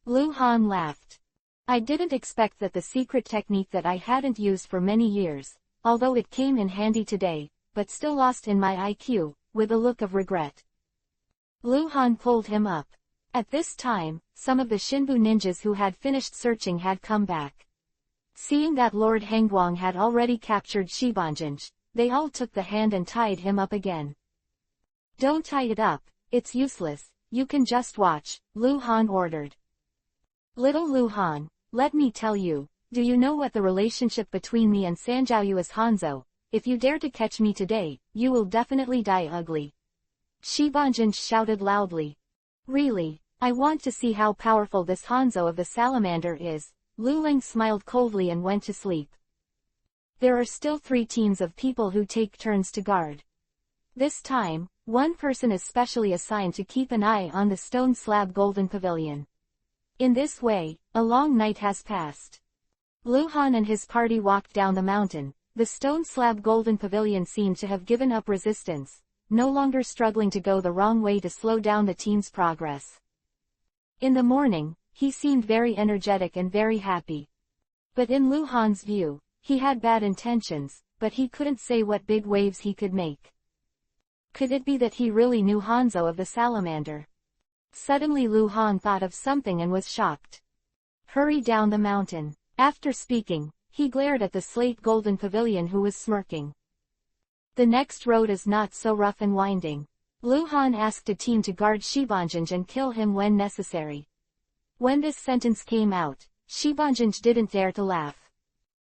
Lu Han laughed. I didn't expect that the secret technique that I hadn't used for many years, although it came in handy today, but still lost in my IQ, with a look of regret. Lu Han pulled him up. At this time, some of the Shinbu ninjas who had finished searching had come back. Seeing that Lord Hengguang had already captured Shibanjinj, they all took the hand and tied him up again. Don't tie it up, it's useless, you can just watch, Lu Han ordered. Little Lu Han, let me tell you, do you know what the relationship between me and Sanjiao is? Hanzo? If you dare to catch me today, you will definitely die ugly. Shibanjinj shouted loudly. Really, I want to see how powerful this Hanzo of the Salamander is. Lu Ling smiled coldly and went to sleep. There are still 3 teams of people who take turns to guard. This time, one person is specially assigned to keep an eye on the stone slab golden pavilion. In this way, a long night has passed. Luhan and his party walked down the mountain. The stone slab golden pavilion seemed to have given up resistance, no longer struggling to go the wrong way to slow down the team's progress. In the morning, he seemed very energetic and very happy. But in Luhan's view, he had bad intentions, but he couldn't say what big waves he could make. Could it be that he really knew Hanzo of the salamander? Suddenly Luhan thought of something and was shocked. Hurry down the mountain. After speaking, he glared at the slate golden pavilion who was smirking. The next road is not so rough and winding. Luhan asked a team to guard Shibanjanj and kill him when necessary. When this sentence came out, Shibanjanj didn't dare to laugh.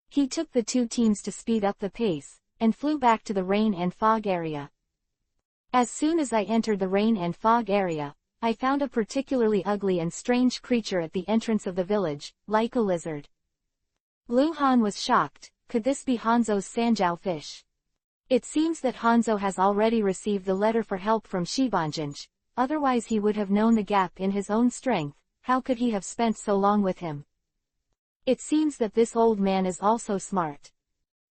He took the two teams to speed up the pace, and flew back to the rain and fog area. As soon as I entered the rain and fog area, I found a particularly ugly and strange creature at the entrance of the village, like a lizard. Luhan was shocked. Could this be Hanzo's Sanjiao fish? It seems that Hanzo has already received the letter for help from Shibanjanj, otherwise he would have known the gap in his own strength. How could he have spent so long with him? It seems that this old man is also smart.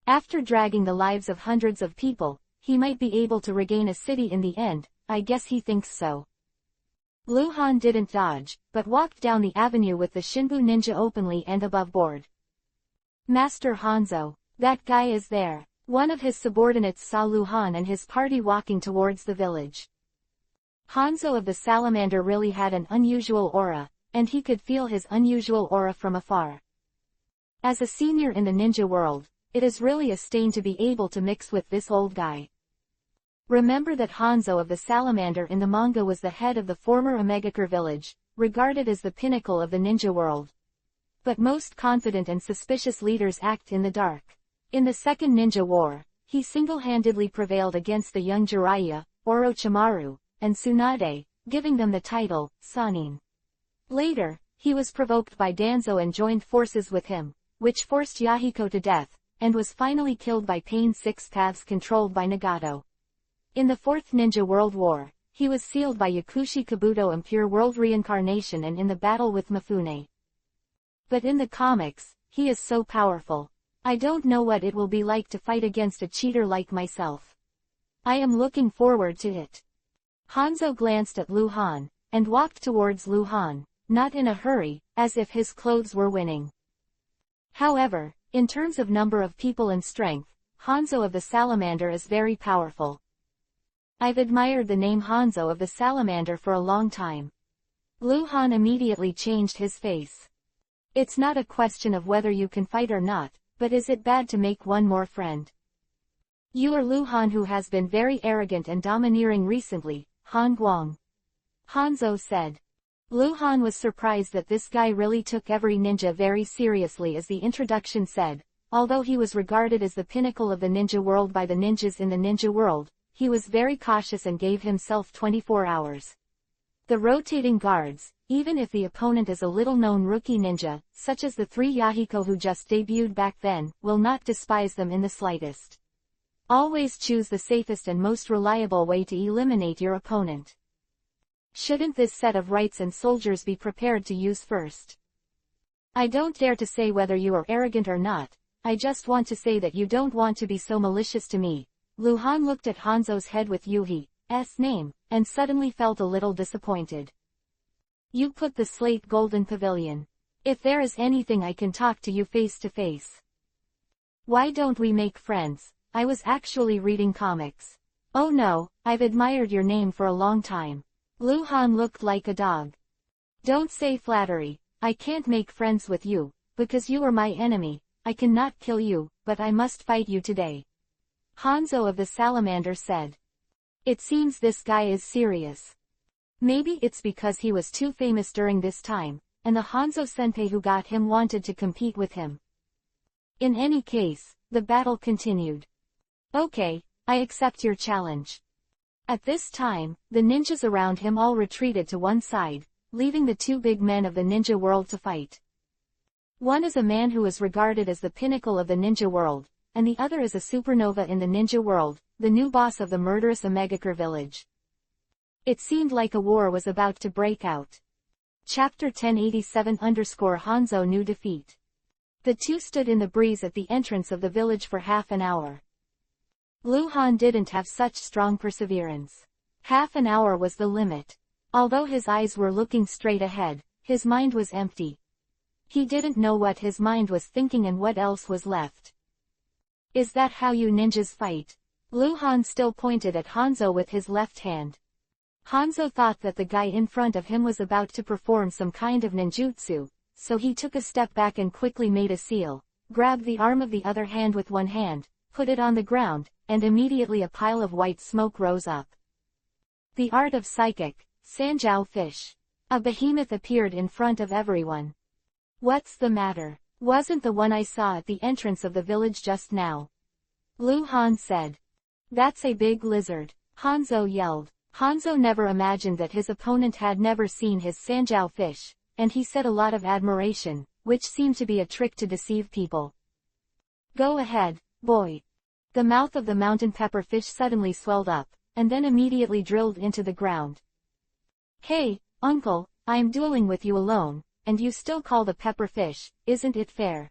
After dragging the lives of hundreds of people, he might be able to regain a city in the end. I guess he thinks so. Luhan didn't dodge, but walked down the avenue with the Shinbu ninja openly and above board. Master Hanzo, that guy is there. One of his subordinates saw Luhan and his party walking towards the village. Hanzo of the salamander really had an unusual aura, and he could feel his unusual aura from afar. As a senior in the ninja world, it is really a stain to be able to mix with this old guy. Remember that Hanzo of the salamander in the manga was the head of the former Omegakure village, regarded as the pinnacle of the ninja world. But most confident and suspicious leaders act in the dark. In the Second Ninja War, he single-handedly prevailed against the young Jiraiya, Orochimaru, and Tsunade, giving them the title, Sanin. Later, he was provoked by Danzo and joined forces with him, which forced Yahiko to death, and was finally killed by Pain Six Paths controlled by Nagato. In the Fourth Ninja World War, he was sealed by Yakushi Kabuto and Pure World Reincarnation and in the battle with Mifune. But in the comics, he is so powerful. I don't know what it will be like to fight against a cheater like myself. I am looking forward to it. Hanzo glanced at Luhan, and walked towards Luhan, not in a hurry, as if his clothes were winning. However, in terms of number of people and strength, Hanzo of the salamander is very powerful. I've admired the name Hanzo of the salamander for a long time. Luhan immediately changed his face. It's not a question of whether you can fight or not, but is it bad to make one more friend? You are Luhan who has been very arrogant and domineering recently, Han Guang. Hanzo said. Luhan was surprised that this guy really took every ninja very seriously, as the introduction said. Although he was regarded as the pinnacle of the ninja world by the ninjas in the ninja world, he was very cautious and gave himself 24 hours. The rotating guards, even if the opponent is a little-known rookie ninja, such as the three Yahiko who just debuted back then, will not despise them in the slightest. Always choose the safest and most reliable way to eliminate your opponent. Shouldn't this set of rights and soldiers be prepared to use first? I don't dare to say whether you are arrogant or not, I just want to say that you don't want to be so malicious to me. Luhan looked at Hanzo's head with Yuhi's name, and suddenly felt a little disappointed. You put the slate golden pavilion. If there is anything I can talk to you face to face. Why don't we make friends? I was actually reading comics. Oh no, I've admired your name for a long time. Luhan looked like a dog. Don't say flattery. I can't make friends with you, because you are my enemy. I cannot kill you, but I must fight you today. Hanzo of the salamander said. It seems this guy is serious. Maybe it's because he was too famous during this time, and the Hanzo senpai who got him wanted to compete with him. In any case, the battle continued. Okay, I accept your challenge. At this time, the ninjas around him all retreated to one side, leaving the two big men of the ninja world to fight. One is a man who is regarded as the pinnacle of the ninja world, and the other is a supernova in the ninja world, the new boss of the murderous Omegakure village. It seemed like a war was about to break out. Chapter 1087-Hanzo knew defeat. The two stood in the breeze at the entrance of the village for half an hour. Lu Han didn't have such strong perseverance. Half an hour was the limit. Although his eyes were looking straight ahead, his mind was empty. He didn't know what his mind was thinking and what else was left. Is that how you ninjas fight? Lu Han still pointed at Hanzo with his left hand. Hanzo thought that the guy in front of him was about to perform some kind of ninjutsu, so he took a step back and quickly made a seal, grabbed the arm of the other hand with one hand, put it on the ground, and immediately a pile of white smoke rose up. The art of psychic, Sanjiao fish. A behemoth appeared in front of everyone. What's the matter? Wasn't the one I saw at the entrance of the village just now? Lu Han said. That's a big lizard, Hanzo yelled. Hanzo never imagined that his opponent had never seen his Sanjiao fish, and he said a lot of admiration, which seemed to be a trick to deceive people. Go ahead, boy. The mouth of the mountain pepper fish suddenly swelled up, and then immediately drilled into the ground. Hey, uncle, I am dueling with you alone, and you still call the pepper fish, isn't it fair?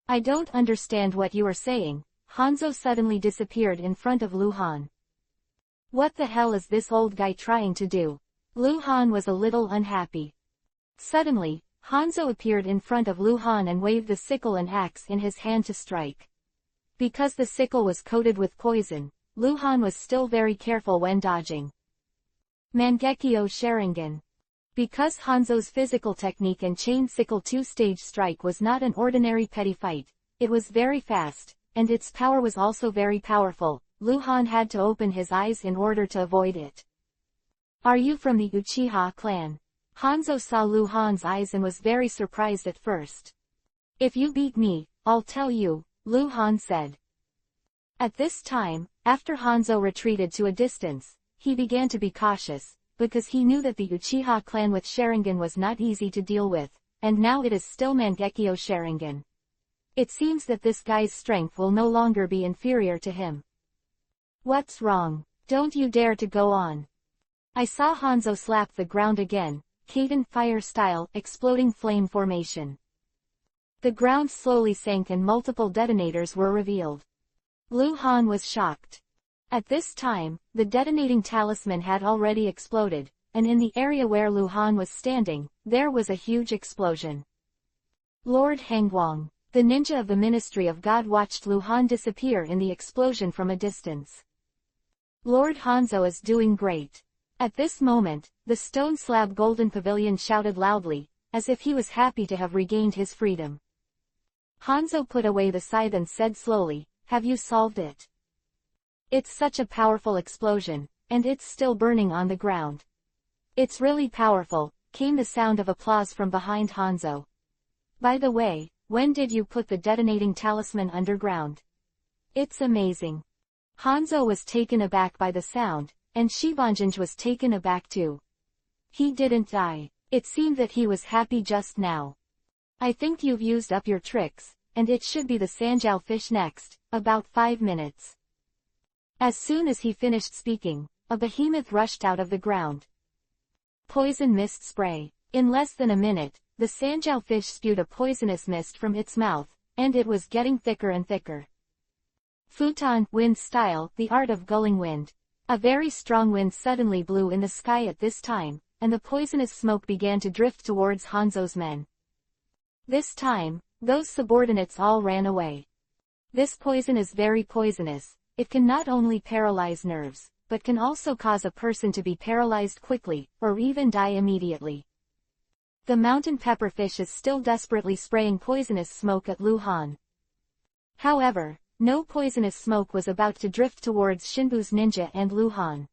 I don't understand what you are saying. Hanzo suddenly disappeared in front of Lu Han. What the hell is this old guy trying to do? Lu Han was a little unhappy. Suddenly, Hanzo appeared in front of Lu Han and waved the sickle and axe in his hand to strike. Because the sickle was coated with poison, Lu Han was still very careful when dodging. Mangekyo Sharingan. Because Hanzo's physical technique and chain sickle two-stage strike was not an ordinary petty fight, it was very fast, and its power was also very powerful. Lu Han had to open his eyes in order to avoid it. Are you from the Uchiha clan? Hanzo saw Lu Han's eyes and was very surprised at first. If you beat me, I'll tell you, Lu Han said. At this time, after Hanzo retreated to a distance, he began to be cautious, because he knew that the Uchiha clan with Sharingan was not easy to deal with, and now it is still Mangekyo Sharingan. It seems that this guy's strength will no longer be inferior to him. What's wrong? Don't you dare to go on. I saw Hanzo slap the ground again, Kaden fire style, exploding flame formation. The ground slowly sank and multiple detonators were revealed. Lu Han was shocked. At this time, the detonating talisman had already exploded, and in the area where Lu Han was standing, there was a huge explosion. Lord Hangguang, the ninja of the Ministry of God, watched Lu Han disappear in the explosion from a distance. Lord Hanzo is doing great. At this moment, the stone slab golden pavilion shouted loudly, as if he was happy to have regained his freedom. Hanzo put away the scythe and said slowly, have you solved it? It's such a powerful explosion, and it's still burning on the ground. It's really powerful, came the sound of applause from behind Hanzo. By the way, when did you put the detonating talisman underground? It's amazing. Hanzo was taken aback by the sound, and Shibanjanj was taken aback too. He didn't die. It seemed that he was happy just now. I think you've used up your tricks, and it should be the Sanjiao fish next, about 5 minutes. As soon as he finished speaking, a behemoth rushed out of the ground. Poison mist spray. In less than a minute, the Sanjiao fish spewed a poisonous mist from its mouth, and it was getting thicker and thicker. Futon, wind style, the art of gulling wind. A very strong wind suddenly blew in the sky at this time, and the poisonous smoke began to drift towards Hanzo's men. This time, those subordinates all ran away. This poison is very poisonous. It can not only paralyze nerves, but can also cause a person to be paralyzed quickly, or even die immediately. The mountain pepperfish is still desperately spraying poisonous smoke at Lu Han. However, no poisonous smoke was about to drift towards Shinbu's ninja and Lu Han.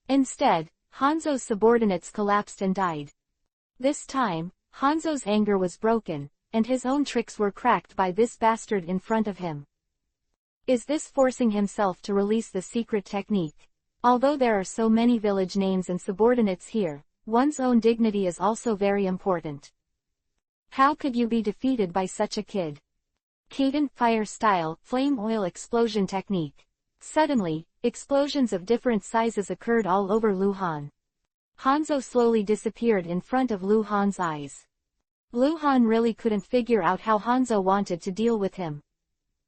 Instead, Hanzo's subordinates collapsed and died. This time, Hanzo's anger was broken, and his own tricks were cracked by this bastard in front of him. Is this forcing himself to release the secret technique? Although there are so many village names and subordinates here, one's own dignity is also very important. How could you be defeated by such a kid? Cadent fire style, flame oil explosion technique. Suddenly, explosions of different sizes occurred all over Lu Han. Hanzo slowly disappeared in front of Lu Han's eyes. Lu Han really couldn't figure out how Hanzo wanted to deal with him.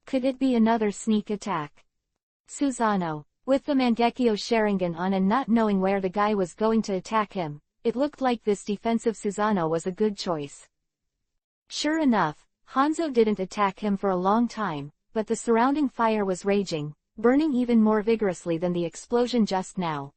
Could it be another sneak attack? Susanoo. With the Mangekyo Sharingan on and not knowing where the guy was going to attack him, it looked like this defensive Susanoo was a good choice. Sure enough, Hanzo didn't attack him for a long time, but the surrounding fire was raging, burning even more vigorously than the explosion just now.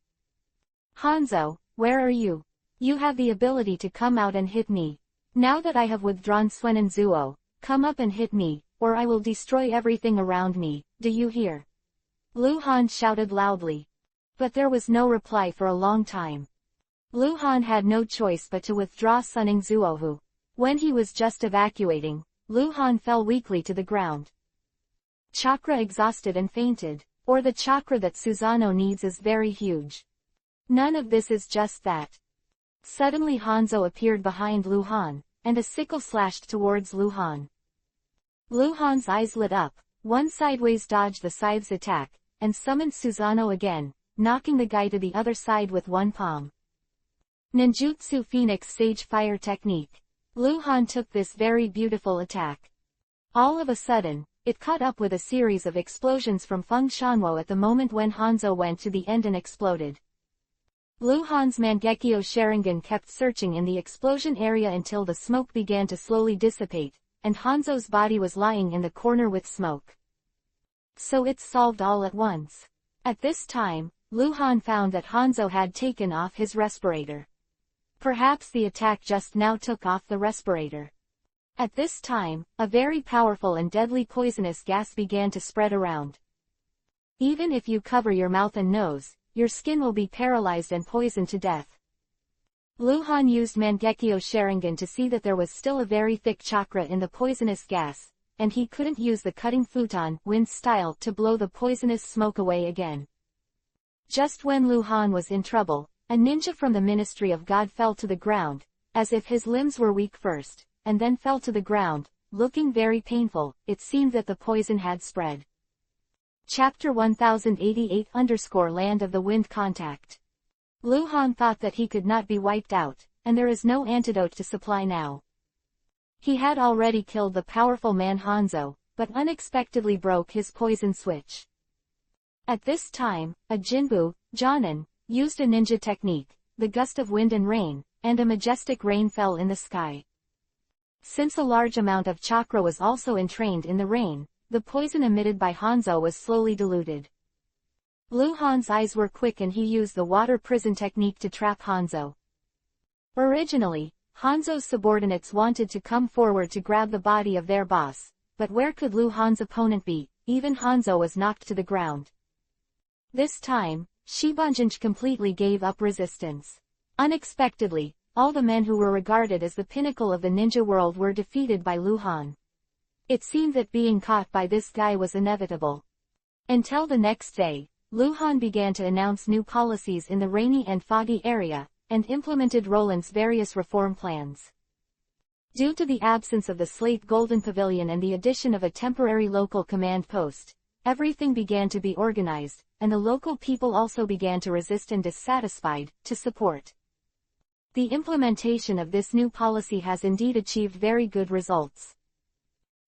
Hanzo, where are you? You have the ability to come out and hit me. Now that I have withdrawn Suenon Zuo, come up and hit me, or I will destroy everything around me, do you hear? Lu Han shouted loudly. But there was no reply for a long time. Lu Han had no choice but to withdraw Suenon Zuo who. When he was just evacuating, Lu Han fell weakly to the ground. Chakra exhausted and fainted, or the chakra that Susanoo needs is very huge. None of this is just that. Suddenly Hanzo appeared behind Lu Han, and a sickle slashed towards Lu Han. Lu Han's eyes lit up, one sideways dodged the scythe's attack, and summoned Susanoo again, knocking the guy to the other side with one palm. Ninjutsu Phoenix Sage Fire Technique. Lu Han took this very beautiful attack. All of a sudden, it caught up with a series of explosions from Feng Shanwo at the moment when Hanzo went to the end and exploded. Lu Han's Mangekyo Sharingan kept searching in the explosion area until the smoke began to slowly dissipate, and Hanzo's body was lying in the corner with smoke. So it's solved all at once. At this time, Lu Han found that Hanzo had taken off his respirator. Perhaps the attack just now took off the respirator. At this time, a very powerful and deadly poisonous gas began to spread around. Even if you cover your mouth and nose, your skin will be paralyzed and poisoned to death. Lu Han used Mangekyo Sharingan to see that there was still a very thick chakra in the poisonous gas, and he couldn't use the cutting futon wind style to blow the poisonous smoke away again. Just when Lu Han was in trouble, a ninja from the Ministry of God fell to the ground, as if his limbs were weak first, and then fell to the ground, looking very painful. It seemed that the poison had spread. Chapter 1088-Land of the Wind Contact. Lu Han thought that he could not be wiped out, and there is no antidote to supply now. He had already killed the powerful man Hanzo, but unexpectedly broke his poison switch. At this time, a Jinbu, Jonin, used a ninja technique, the gust of wind and rain, and a majestic rain fell in the sky. Since a large amount of chakra was also entrained in the rain, the poison emitted by Hanzo was slowly diluted. Lu Han's eyes were quick and he used the water prison technique to trap Hanzo. Originally, Hanzo's subordinates wanted to come forward to grab the body of their boss, but where could Lu Han's opponent be? Even Hanzo was knocked to the ground. This time, Shibanjinj completely gave up resistance. Unexpectedly, all the men who were regarded as the pinnacle of the ninja world were defeated by Lu Han. It seemed that being caught by this guy was inevitable. Until the next day, Lu Han began to announce new policies in the rainy and foggy area, and implemented Roland's various reform plans. Due to the absence of the Slate Golden Pavilion and the addition of a temporary local command post, everything began to be organized, and the local people also began to resist and dissatisfied, to support. The implementation of this new policy has indeed achieved very good results.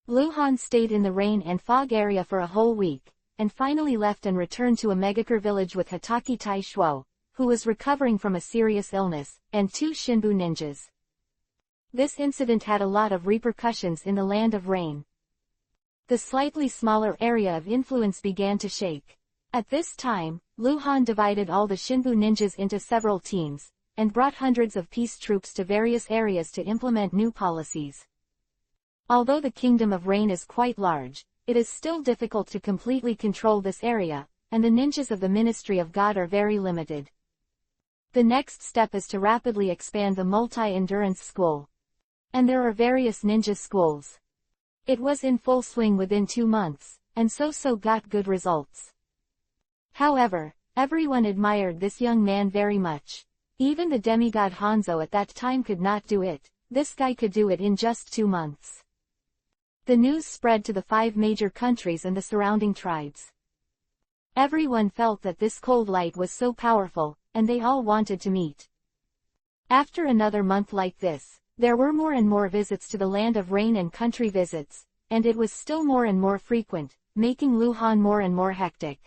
Lu Han stayed in the rain and fog area for a whole week, and finally left and returned to a Megakure village with Hataki Tai Shuo, who was recovering from a serious illness, and 2 Shinbu ninjas. This incident had a lot of repercussions in the land of rain. The slightly smaller area of influence began to shake. At this time, Lu Han divided all the Shinbu ninjas into several teams, and brought hundreds of peace troops to various areas to implement new policies. Although the Kingdom of Rain is quite large, it is still difficult to completely control this area, and the ninjas of the Ministry of God are very limited. The next step is to rapidly expand the multi-endurance school. And there are various ninja schools. It was in full swing within 2 months, and so got good results. However, everyone admired this young man very much. Even the demigod Hanzo at that time could not do it. This guy could do it in just 2 months. The news spread to the 5 major countries and the surrounding tribes. Everyone felt that this cold light was so powerful, and they all wanted to meet. After another month like this, there were more and more visits to the land of rain and country visits, and it was still more and more frequent, making Luhan more and more hectic.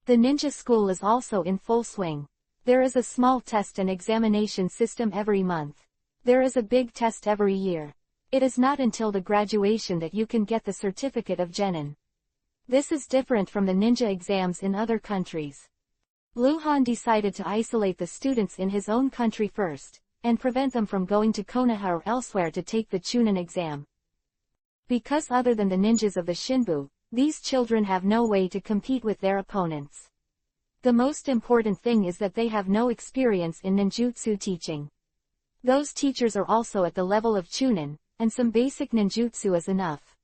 The ninja school is also in full swing. There is a small test and examination system every month. There is a big test every year. It is not until the graduation that you can get the certificate of genin. This is different from the ninja exams in other countries. Luhan decided to isolate the students in his own country first, and prevent them from going to Konoha or elsewhere to take the Chunin exam. Because other than the ninjas of the Shinbu, these children have no way to compete with their opponents. The most important thing is that they have no experience in ninjutsu teaching. Those teachers are also at the level of Chunin, and some basic ninjutsu is enough.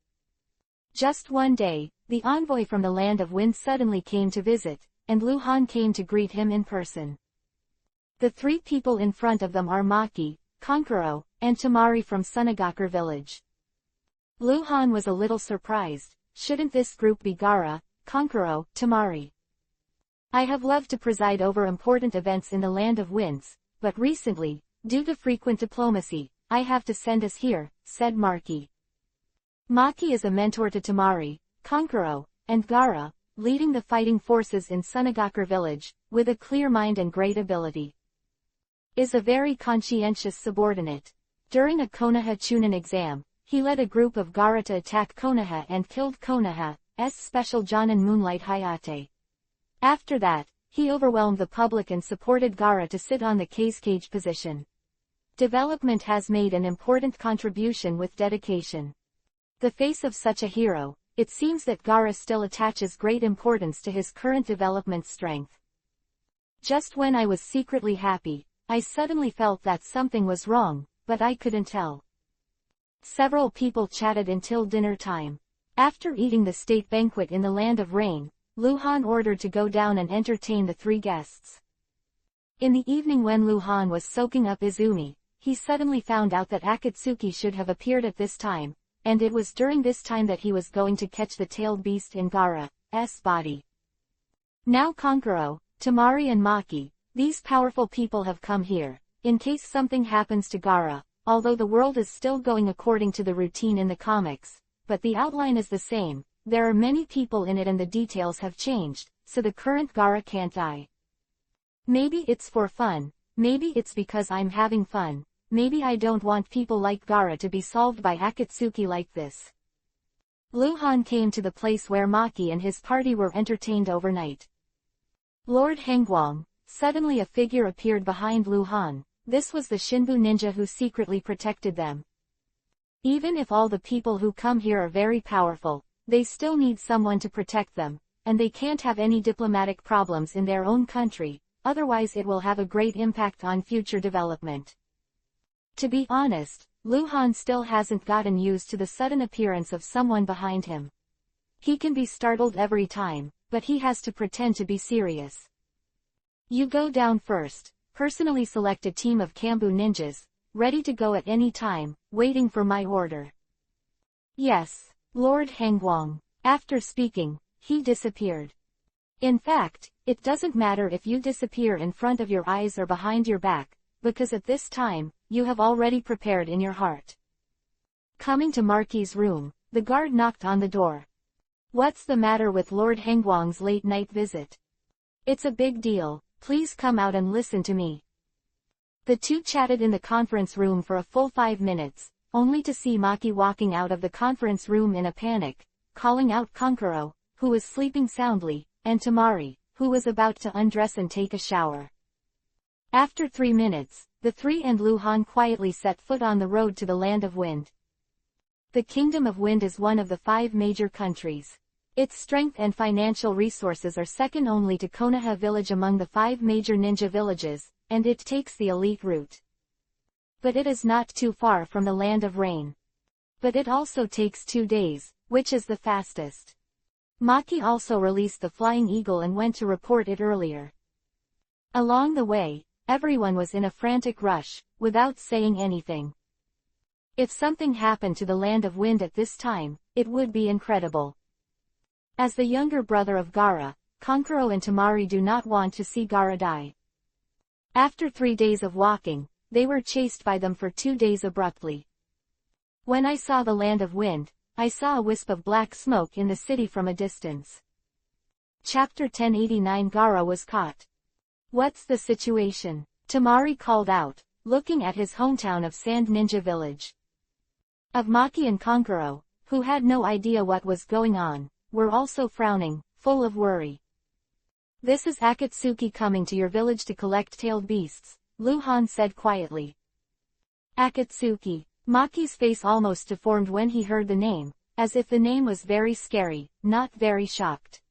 Just one day, the envoy from the land of wind suddenly came to visit, and Luhan came to greet him in person. The 3 people in front of them are Maki, Kankuro, and Tamari from Sunagakure village. Luhan was a little surprised. Shouldn't this group be Gaara, Kankuro, Tamari? I have loved to preside over important events in the land of winds, but recently, due to frequent diplomacy, I have to send us here, said Maki. Maki is a mentor to Tamari, Kankuro, and Gaara, leading the fighting forces in Sunagakure village, with a clear mind and great ability. Is a very conscientious subordinate. During a Konoha Chunin exam, he led a group of Gaara to attack Konoha and killed Konoha's special Jonin Moonlight Hayate. After that, he overwhelmed the public and supported Gaara to sit on the cage position. Development has made an important contribution with dedication. The face of such a hero, it seems that Gaara still attaches great importance to his current development strength. Just when I was secretly happy, I suddenly felt that something was wrong, but I couldn't tell. Several people chatted until dinner time. After eating the state banquet in the land of rain, Luhan ordered to go down and entertain the 3 guests. In the evening when Luhan was soaking up Izumi, he suddenly found out that Akatsuki should have appeared at this time, and it was during this time that he was going to catch the tailed beast in Gaara's body. Now Kankuro, Tamari and Maki, these powerful people have come here, in case something happens to Gaara, although the world is still going according to the routine in the comics, but the outline is the same, there are many people in it and the details have changed, so the current Gaara can't die. Maybe it's for fun, maybe it's because I'm having fun. Maybe I don't want people like Gaara to be solved by Akatsuki like this. Luhan came to the place where Maki and his party were entertained overnight. Lord Hengguang, suddenly a figure appeared behind Luhan. This was the Shinbu ninja who secretly protected them. Even if all the people who come here are very powerful, they still need someone to protect them, and they can't have any diplomatic problems in their own country, otherwise it will have a great impact on future development. To be honest, Luhan still hasn't gotten used to the sudden appearance of someone behind him. He can be startled every time, but he has to pretend to be serious. You go down first, personally select a team of Kambu ninjas, ready to go at any time, waiting for my order. Yes, Lord Hengguang. After speaking, he disappeared. In fact, it doesn't matter if you disappear in front of your eyes or behind your back, because at this time, you have already prepared in your heart. Coming to Maki's room, the guard knocked on the door. What's the matter with Lord Hengguang's late-night visit? It's a big deal, please come out and listen to me. The 2 chatted in the conference room for a full 5 minutes, only to see Maki walking out of the conference room in a panic, calling out Kankuro, who was sleeping soundly, and Tamari, who was about to undress and take a shower. After 3 minutes, the 3 and Luhan quietly set foot on the road to the land of wind. The Kingdom of Wind is one of the 5 major countries. Its strength and financial resources are second only to Konoha village among the 5 major ninja villages, and it takes the elite route. But it is not too far from the land of rain. But it also takes 2 days, which is the fastest. Maki also released the Flying Eagle and went to report it earlier. Along the way, everyone was in a frantic rush, without saying anything. If something happened to the Land of Wind at this time, it would be incredible. As the younger brother of Gaara, Kankuro and Temari do not want to see Gaara die. After 3 days of walking, they were chased by them for 2 days abruptly. When I saw the Land of Wind, I saw a wisp of black smoke in the city from a distance. Chapter 1089 Gaara was caught. What's the situation? Temari called out, looking at his hometown of Sand Ninja Village. Of Maki and Kankuro, who had no idea what was going on, were also frowning, full of worry. This is Akatsuki coming to your village to collect tailed beasts, Luhan said quietly. Akatsuki. Maki's face almost deformed when he heard the name, as if the name was very scary, not very shocked.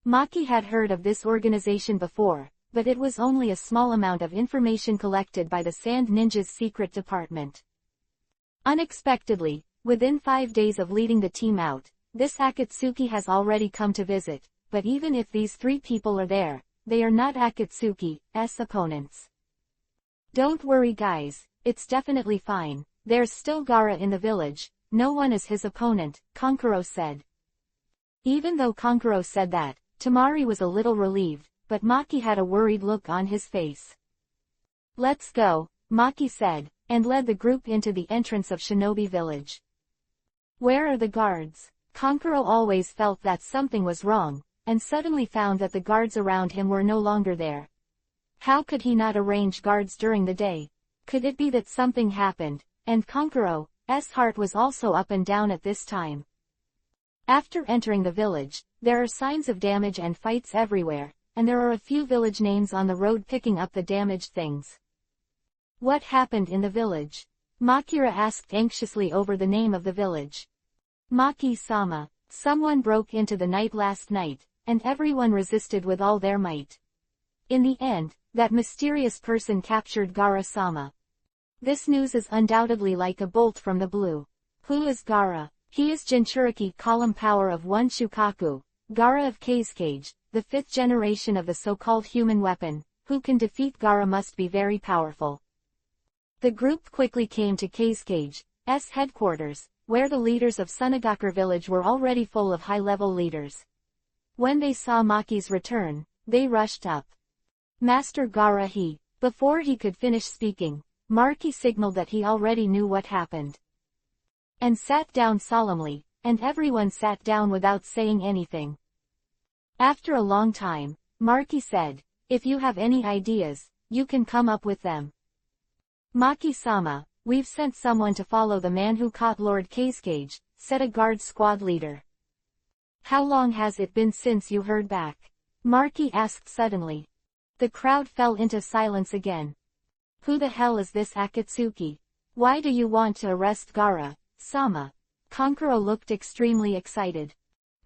Maki had heard of this organization before, but it was only a small amount of information collected by the Sand Ninja's secret department. Unexpectedly, within 5 days of leading the team out, this Akatsuki has already come to visit, but even if these 3 people are there, they are not Akatsuki's opponents. Don't worry guys, it's definitely fine, there's still Gaara in the village, no one is his opponent, Kankuro said. Even though Kankuro said that, Temari was a little relieved, but Maki had a worried look on his face. Let's go, Maki said, and led the group into the entrance of Shinobi Village. Where are the guards? Kankuro always felt that something was wrong, and suddenly found that the guards around him were no longer there. How could he not arrange guards during the day? Could it be that something happened, and Kankuro's heart was also up and down at this time? After entering the village, there are signs of damage and fights everywhere, and there are a few village names on the road picking up the damaged things. What happened in the village? Makira asked anxiously over the name of the village. Maki-sama, someone broke into the night last night, and everyone resisted with all their might. In the end, that mysterious person captured Gaara-sama. This news is undoubtedly like a bolt from the blue. Who is Gaara? He is Jinchuriki column power of 1 Shukaku, Gaara of Kazekage, the 5th generation of the so-called human weapon. Who can defeat Gaara must be very powerful. The group quickly came to Kazecage's headquarters, where the leaders of Sunagakure village were already full of high-level leaders. When they saw Maki's return, they rushed up. Master Gaara Before he could finish speaking, Maki signaled that he already knew what happened. And sat down solemnly, and everyone sat down without saying anything. After a long time, Maki said, if you have any ideas, you can come up with them. Maki-sama, we've sent someone to follow the man who caught Lord Kazekage, said a guard squad leader. How long has it been since you heard back? Maki asked suddenly. The crowd fell into silence again. Who the hell is this Akatsuki? Why do you want to arrest Gaara-sama? Kankuro looked extremely excited.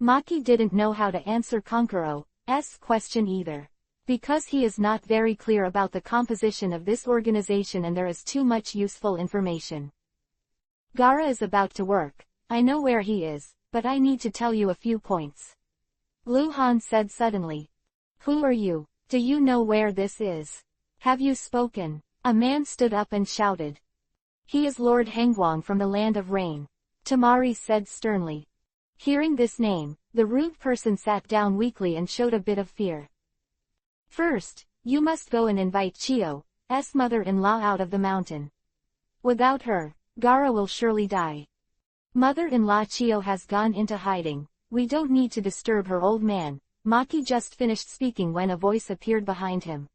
Maki didn't know how to answer Kankuro's question either. Because he is not very clear about the composition of this organization and there is too much useful information. Gaara is about to work, I know where he is, but I need to tell you a few points. Luhan said suddenly. Who are you? Do you know where this is? Have you spoken? A man stood up and shouted. He is Lord Hengwang from the Land of Rain. Temari said sternly. Hearing this name, the rude person sat down weakly and showed a bit of fear. First, you must go and invite Chiyo's mother-in-law out of the mountain. Without her, Gaara will surely die. Mother-in-law Chiyo has gone into hiding, we don't need to disturb her old man. Maki just finished speaking when a voice appeared behind him.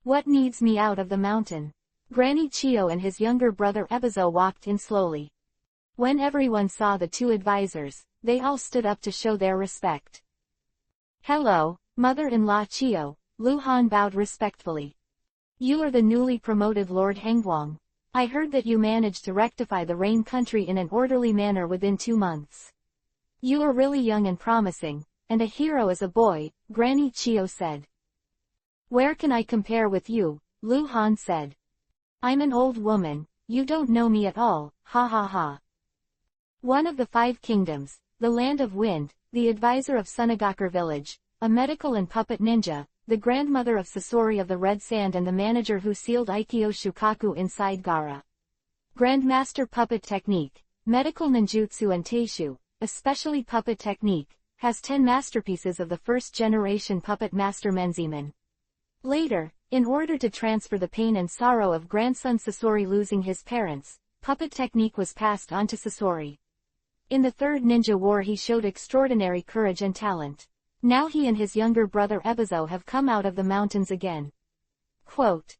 What needs me out of the mountain? Granny Chiyo and his younger brother Ebizo walked in slowly. When everyone saw the 2 advisors, they all stood up to show their respect. Hello, mother-in-law Chiyo, Luhan bowed respectfully. You are the newly promoted Lord Hengwang. I heard that you managed to rectify the Rain country in an orderly manner within 2 months. You are really young and promising, and a hero as a boy, Granny Chiyo said. Where can I compare with you? Luhan said. I'm an old woman, you don't know me at all, ha ha ha. One of the 5 kingdoms, the Land of Wind, the advisor of Sunagakure village, a medical and puppet ninja, the grandmother of Sasori of the Red Sand and the manager who sealed Aikyo Shukaku inside Gaara. Grandmaster Puppet Technique, Medical Ninjutsu and Teishu, especially Puppet Technique, has 10 masterpieces of the first-generation puppet master Menziman. Later, in order to transfer the pain and sorrow of grandson Sasori losing his parents, Puppet Technique was passed on to Sasori. In the Third Ninja War he showed extraordinary courage and talent. Now he and his younger brother Ebizo have come out of the mountains again. Quote.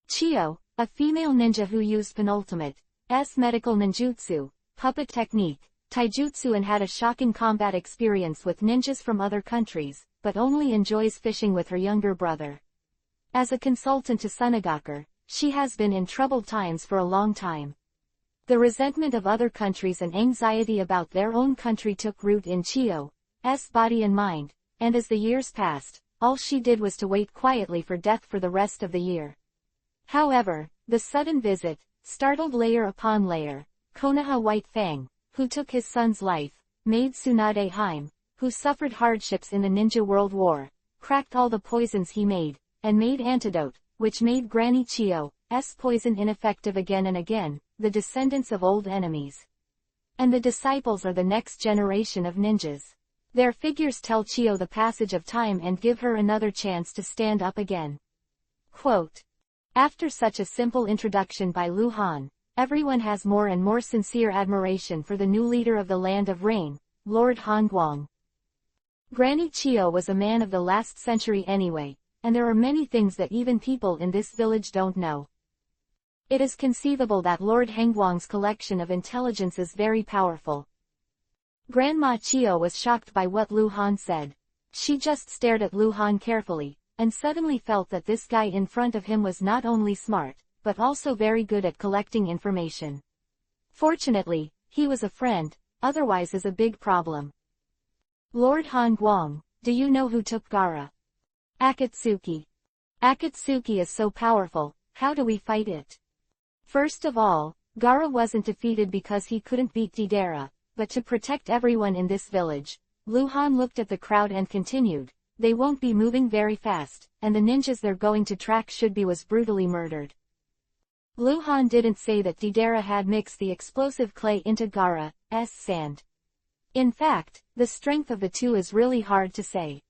Chiyo, a female ninja who used penultimate medical ninjutsu, puppet technique, taijutsu and had a shocking combat experience with ninjas from other countries, but only enjoys fishing with her younger brother. As a consultant to Sunagakur, she has been in troubled times for a long time. The resentment of other countries and anxiety about their own country took root in Chiyo's body and mind, and as the years passed, all she did was to wait quietly for death for the rest of the year. However, the sudden visit startled layer upon layer. Konoha White Fang, who took his son's life, made Tsunade Haim, who suffered hardships in the Ninja World War, cracked all the poisons he made, and made antidote, which made Granny Chiyo's poison ineffective again and again, the descendants of old enemies. And the disciples are the next generation of ninjas. Their figures tell Chiyo the passage of time and give her another chance to stand up again. Quote. After such a simple introduction by Lu Han, everyone has more and more sincere admiration for the new leader of the Land of Rain, Lord Han Guang. Granny Chiyo was a man of the last century anyway, and there are many things that even people in this village don't know. It is conceivable that Lord Hangguang's collection of intelligence is very powerful. Grandma Chiyo was shocked by what Lu Han said. She just stared at Lu Han carefully, and suddenly felt that this guy in front of him was not only smart, but also very good at collecting information. Fortunately, he was a friend, otherwise is a big problem. Lord Han Guang, do you know who took Gaara? Akatsuki. Akatsuki is so powerful, how do we fight it? First of all, Gaara wasn't defeated because he couldn't beat Deidara, but to protect everyone in this village. Lu Han looked at the crowd and continued, they won't be moving very fast, and the ninjas they're going to track should be was brutally murdered. Lu Han didn't say that Deidara had mixed the explosive clay into Gaara's sand. In fact, the strength of the two is really hard to say.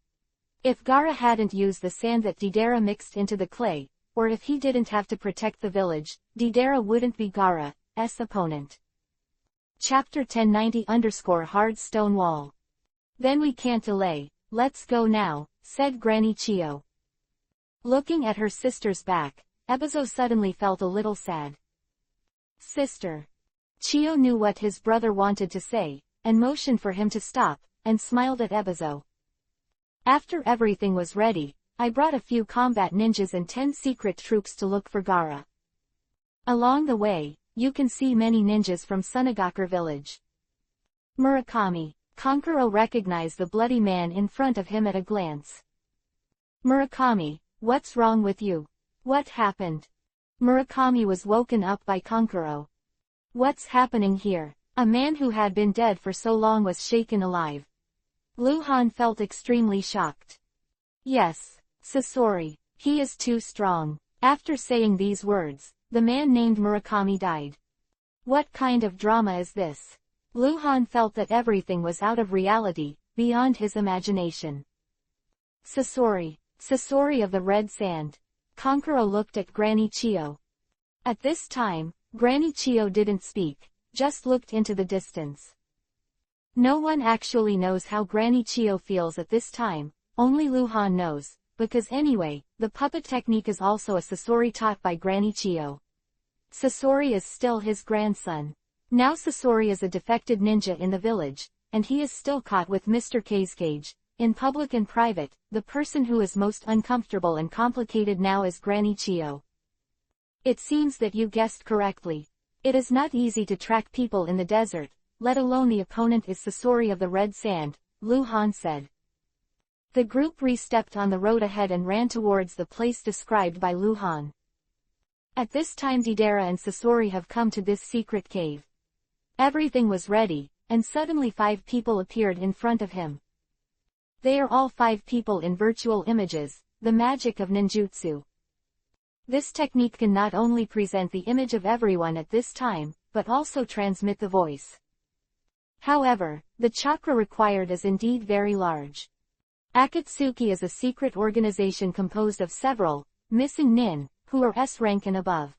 If Gaara hadn't used the sand that Deidara mixed into the clay, or if he didn't have to protect the village, Deidara wouldn't be Gaara's opponent. Chapter 1090-Hard Stone Wall. Then we can't delay, let's go now, said Granny Chiyo. Looking at her sister's back, Ebizo suddenly felt a little sad. Sister. Chiyo knew what his brother wanted to say, and motioned for him to stop, and smiled at Ebizo. After everything was ready, I brought a few combat ninjas and 10 secret troops to look for Gaara. Along the way, you can see many ninjas from Sunagakur village. Murakami. Kankuro recognized the bloody man in front of him at a glance. Murakami, what's wrong with you? What happened? Murakami was woken up by Kankuro. What's happening here? A man who had been dead for so long was shaken alive. Lu Han felt extremely shocked. Yes, Sasori, he is too strong. After saying these words, the man named Murakami died. What kind of drama is this? Lu Han felt that everything was out of reality, beyond his imagination. Sasori, Sasori of the Red Sand. Kankuro looked at Granny Chiyo. At this time, Granny Chiyo didn't speak, just looked into the distance. No one actually knows how Granny Chiyo feels at this time, only Lu Han knows, because anyway, the puppet technique is also a Sasori taught by Granny Chiyo. Sasori is still his grandson. Now Sasori is a defected ninja in the village, and he is still caught with Mr. K's cage. In public and private, the person who is most uncomfortable and complicated now is Granny Chiyo. It seems that you guessed correctly. It is not easy to track people in the desert, let alone the opponent is Sasori of the Red Sand, Lu Han said. The group re-stepped on the road ahead and ran towards the place described by Lu Han. At this time Deidara and Sasori have come to this secret cave. Everything was ready, and suddenly 5 people appeared in front of him. They are all 5 people in virtual images, the magic of ninjutsu. This technique can not only present the image of everyone at this time, but also transmit the voice. However, the chakra required is indeed very large. Akatsuki is a secret organization composed of several, missing nin, who are S rank and above.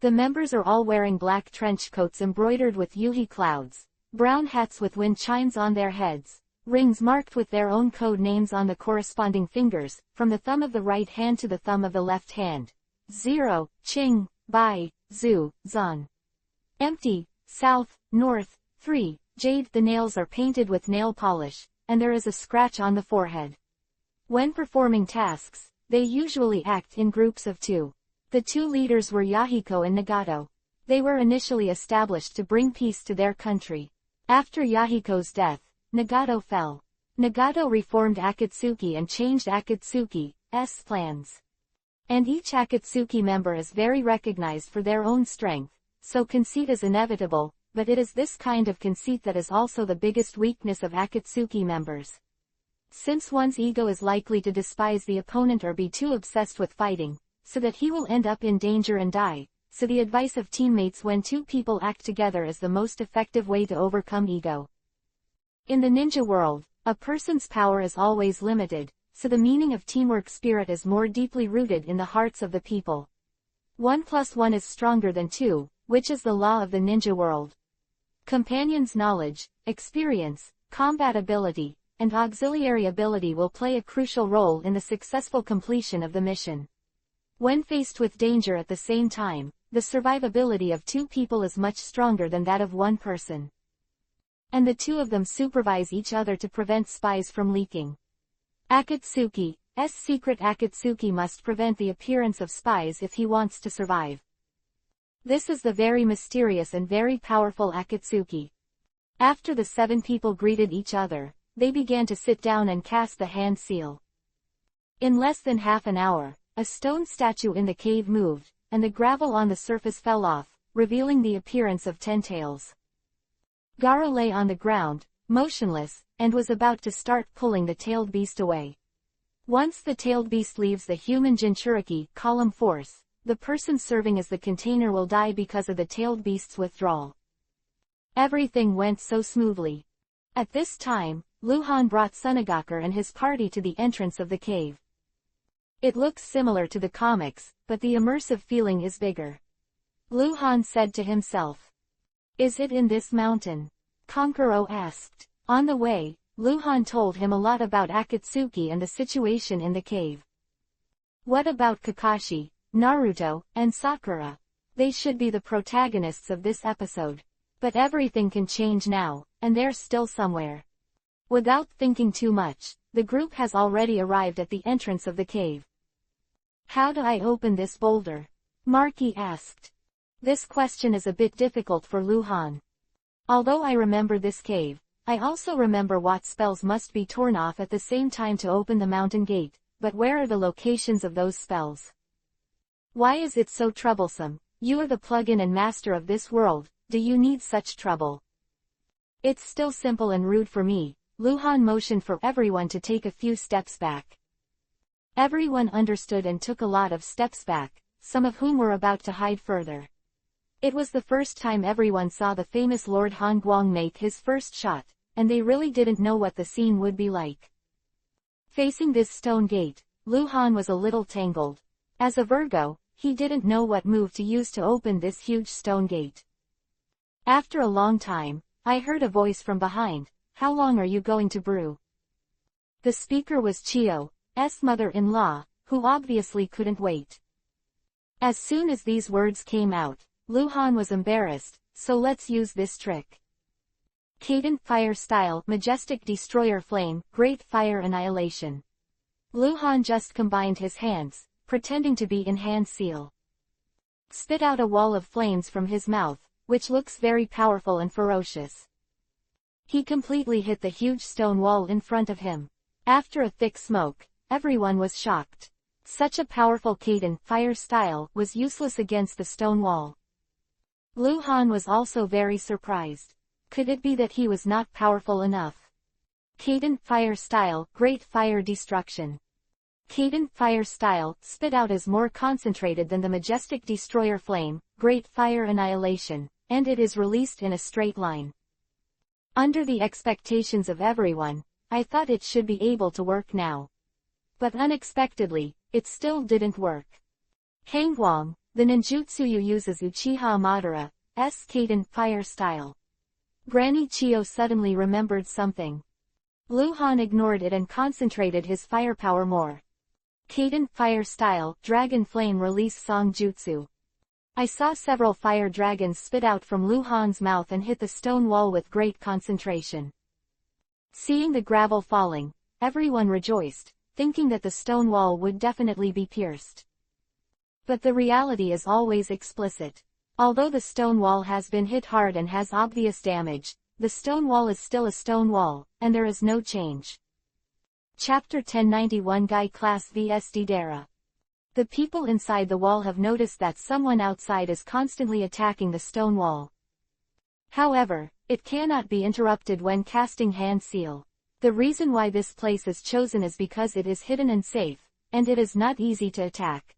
The members are all wearing black trench coats embroidered with yuhi clouds, brown hats with wind chimes on their heads, rings marked with their own code names on the corresponding fingers, from the thumb of the right hand to the thumb of the left hand. 0, Ching, Bai, Zu, Zan. Empty, South, North. 3, Jade. The nails are painted with nail polish, and there is a scratch on the forehead. When performing tasks, they usually act in groups of 2. The 2 leaders were Yahiko and Nagato. They were initially established to bring peace to their country. After Yahiko's death, Nagato fell. Nagato reformed Akatsuki and changed Akatsuki's plans. And each Akatsuki member is very recognized for their own strength, so conceit is inevitable, but it is this kind of conceit that is also the biggest weakness of Akatsuki members. Since one's ego is likely to despise the opponent or be too obsessed with fighting, so that he will end up in danger and die, so the advice of teammates when 2 people act together is the most effective way to overcome ego. In the ninja world, a person's power is always limited, so the meaning of teamwork spirit is more deeply rooted in the hearts of the people. 1 + 1 is stronger than 2, which is the law of the ninja world. Companions' knowledge, experience, combat ability, and auxiliary ability will play a crucial role in the successful completion of the mission. When faced with danger at the same time, the survivability of 2 people is much stronger than that of 1 person. And the 2 of them supervise each other to prevent spies from leaking. Akatsuki's secret Akatsuki must prevent the appearance of spies if he wants to survive. This is the very mysterious and very powerful Akatsuki. After the 7 people greeted each other, they began to sit down and cast the hand seal. In less than half an hour, a stone statue in the cave moved, and the gravel on the surface fell off, revealing the appearance of 10 tails. Gaara lay on the ground, motionless, and was about to start pulling the tailed beast away. Once the tailed beast leaves the human Jinchuriki column force, the person serving as the container will die because of the tailed beast's withdrawal. Everything went so smoothly. At this time, Luhan brought Sunagaker and his party to the entrance of the cave. It looks similar to the comics, but the immersive feeling is bigger. Luhan said to himself. Is it in this mountain? Kankuro asked. On the way, Luhan told him a lot about Akatsuki and the situation in the cave. What about Kakashi, Naruto, and Sakura? They should be the protagonists of this episode. But everything can change now, and they're still somewhere. Without thinking too much, the group has already arrived at the entrance of the cave. How do I open this boulder? Marky asked. This question is a bit difficult for Luhan. Although I remember this cave, I also remember what spells must be torn off at the same time to open the mountain gate, but where are the locations of those spells? Why is it so troublesome? You are the plug-in and master of this world, do you need such trouble? It's still simple and rude for me. Luhan motioned for everyone to take a few steps back. Everyone understood and took a lot of steps back, some of whom were about to hide further. It was the first time everyone saw the famous Lord Han Guang make his first shot, and they really didn't know what the scene would be like. Facing this stone gate, Luhan was a little tangled. As a Virgo, he didn't know what move to use to open this huge stone gate. After a long time, I heard a voice from behind. How long are you going to brew? The speaker was Chiyo's mother-in-law, who obviously couldn't wait. As soon as these words came out, Luhan was embarrassed, so let's use this trick. Kaden Fire Style, Majestic Destroyer Flame, Great Fire Annihilation. Luhan just combined his hands, pretending to be in hand seal. Spit out a wall of flames from his mouth, which looks very powerful and ferocious. He completely hit the huge stone wall in front of him. After a thick smoke, everyone was shocked. Such a powerful Kaden Fire Style was useless against the stone wall. Luhan was also very surprised. Could it be that he was not powerful enough? Kaden Fire Style, Great Fire Destruction. Cadent fire style, spit out is more concentrated than the majestic destroyer flame, great fire annihilation, and it is released in a straight line. Under the expectations of everyone, I thought it should be able to work now. But unexpectedly, it still didn't work. Hangwang, the ninjutsu you use is Uchiha Madara's Cadent fire style. Granny Chio suddenly remembered something. Luhan ignored it and concentrated his firepower more. Cadent fire style, dragon flame release song jutsu. I saw several fire dragons spit out from Luhan's mouth and hit the stone wall with great concentration. Seeing the gravel falling, everyone rejoiced, thinking that the stone wall would definitely be pierced. But the reality is always explicit. Although the stone wall has been hit hard and has obvious damage, the stone wall is still a stone wall, and there is no change. Chapter 1091 Guy Class vs Deidara. The people inside the wall have noticed that someone outside is constantly attacking the stone wall. However, it cannot be interrupted when casting hand seal. The reason why this place is chosen is because it is hidden and safe, and it is not easy to attack.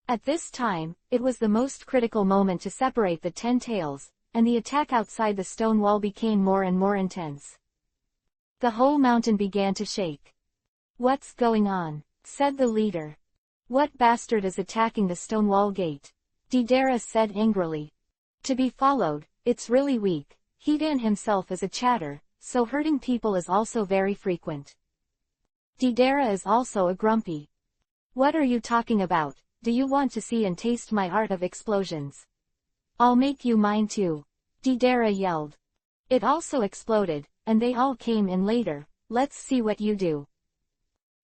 At this time, it was the most critical moment to separate the 10 tails, and the attack outside the stone wall became more and more intense. The whole mountain began to shake. "What's going on?" said the leader. "What bastard is attacking the stone wall gate?" Deidara said angrily. "To be followed, it's really weak. Hidan himself is a chatter, so hurting people is also very frequent. Deidara is also a grumpy. What are you talking about? Do you want to see and taste my art of explosions? I'll make you mine too." Deidara yelled. It also exploded, and they all came in later. "Let's see what you do."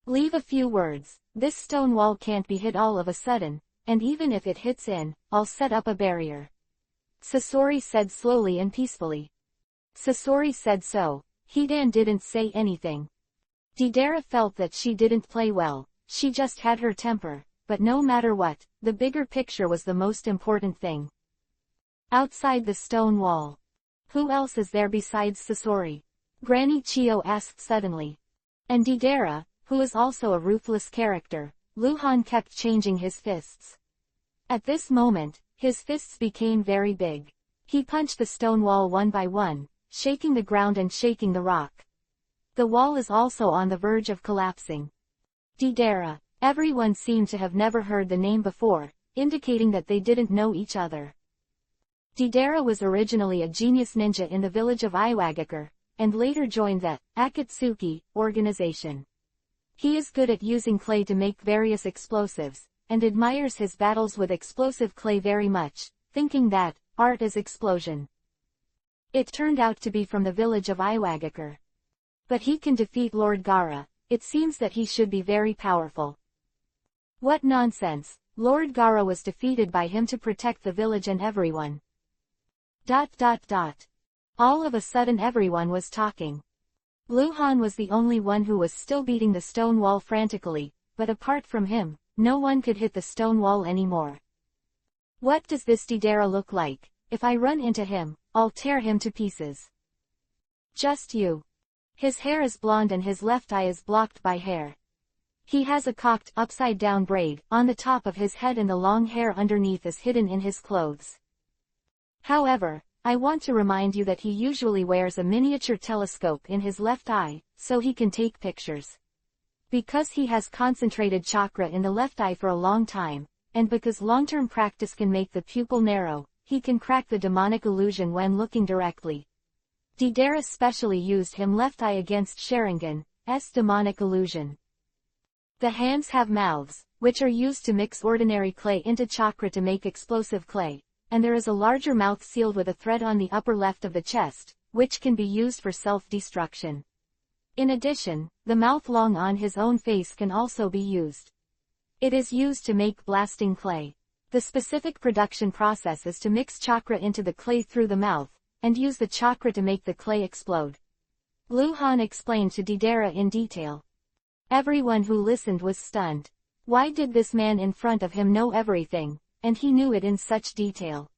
"Leave a few words. This stone wall can't be hit all of a sudden, and even if it hits in, I'll set up a barrier," Sasori said slowly and peacefully. Sasori said so. Hidan didn't say anything. Deidara felt that she didn't play well, she just had her temper, but no matter what, the bigger picture was the most important thing. Outside the stone wall. Who else is there besides Sasori? Granny Chio asked suddenly. And Deidara, who is also a ruthless character. Luhan kept changing his fists. At this moment, his fists became very big. He punched the stone wall one by one, shaking the ground and shaking the rock. The wall is also on the verge of collapsing. Deidara. Everyone seemed to have never heard the name before, indicating that they didn't know each other. Deidara was originally a genius ninja in the village of Iwagakure, and later joined the Akatsuki organization. He is good at using clay to make various explosives, and admires his battles with explosive clay very much, thinking that art is explosion. It turned out to be from the village of Iwagakure. But he can defeat Lord Gaara. It seems that he should be very powerful. What nonsense! Lord Gaara was defeated by him to protect the village and everyone. ... All of a sudden everyone was talking. Luhan was the only one who was still beating the stone wall frantically, but apart from him, no one could hit the stone wall anymore. What does this Deidara look like? If I run into him, I'll tear him to pieces. Just you. His hair is blonde and his left eye is blocked by hair. He has a cocked, upside-down braid on the top of his head and the long hair underneath is hidden in his clothes. However, I want to remind you that he usually wears a miniature telescope in his left eye, so he can take pictures. Because he has concentrated chakra in the left eye for a long time, and because long-term practice can make the pupil narrow, he can crack the demonic illusion when looking directly. Deidara specially used him left eye against Sharingan's demonic illusion. The hands have mouths, which are used to mix ordinary clay into chakra to make explosive clay, and there is a larger mouth sealed with a thread on the upper left of the chest, which can be used for self-destruction. In addition, the mouth long on his own face can also be used. It is used to make blasting clay. The specific production process is to mix chakra into the clay through the mouth, and use the chakra to make the clay explode. Luhan explained to Deidara in detail. Everyone who listened was stunned. Why did this man in front of him know everything, and he knew it in such detail?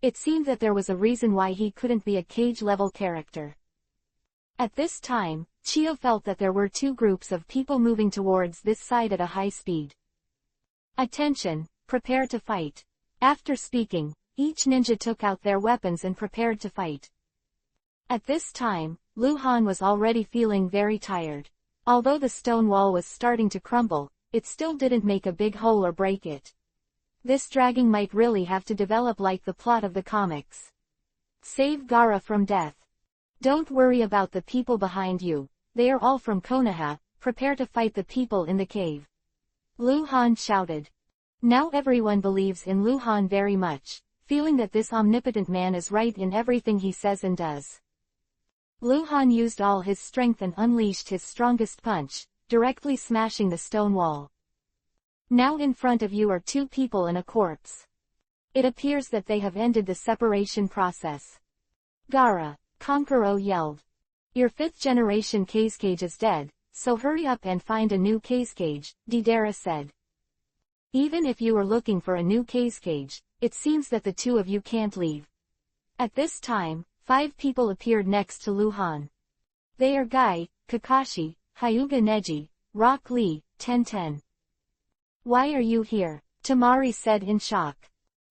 It seemed that there was a reason why he couldn't be a cage-level character. At this time, Chio felt that there were two groups of people moving towards this side at a high speed. Attention, prepare to fight. After speaking, each ninja took out their weapons and prepared to fight. At this time, Lu Han was already feeling very tired. Although the stone wall was starting to crumble, it still didn't make a big hole or break it. This dragging might really have to develop like the plot of the comics. Save Gaara from death. Don't worry about the people behind you, they are all from Konoha, prepare to fight the people in the cave. Lu Han shouted. Now everyone believes in Lu Han very much, feeling that this omnipotent man is right in everything he says and does. Lu Han used all his strength and unleashed his strongest punch, directly smashing the stone wall. Now in front of you are two people and a corpse. It appears that they have ended the separation process. Gaara, Kankuro yelled. Your fifth generation Kazekage is dead, so hurry up and find a new Kazekage, Deidara said. Even if you are looking for a new Kazekage, it seems that the two of you can't leave. At this time, 5 people appeared next to Lu Han. They are Guy, Kakashi, Hyuga Neji, Rock Lee, Tenten. Why are you here? Tamari said in shock.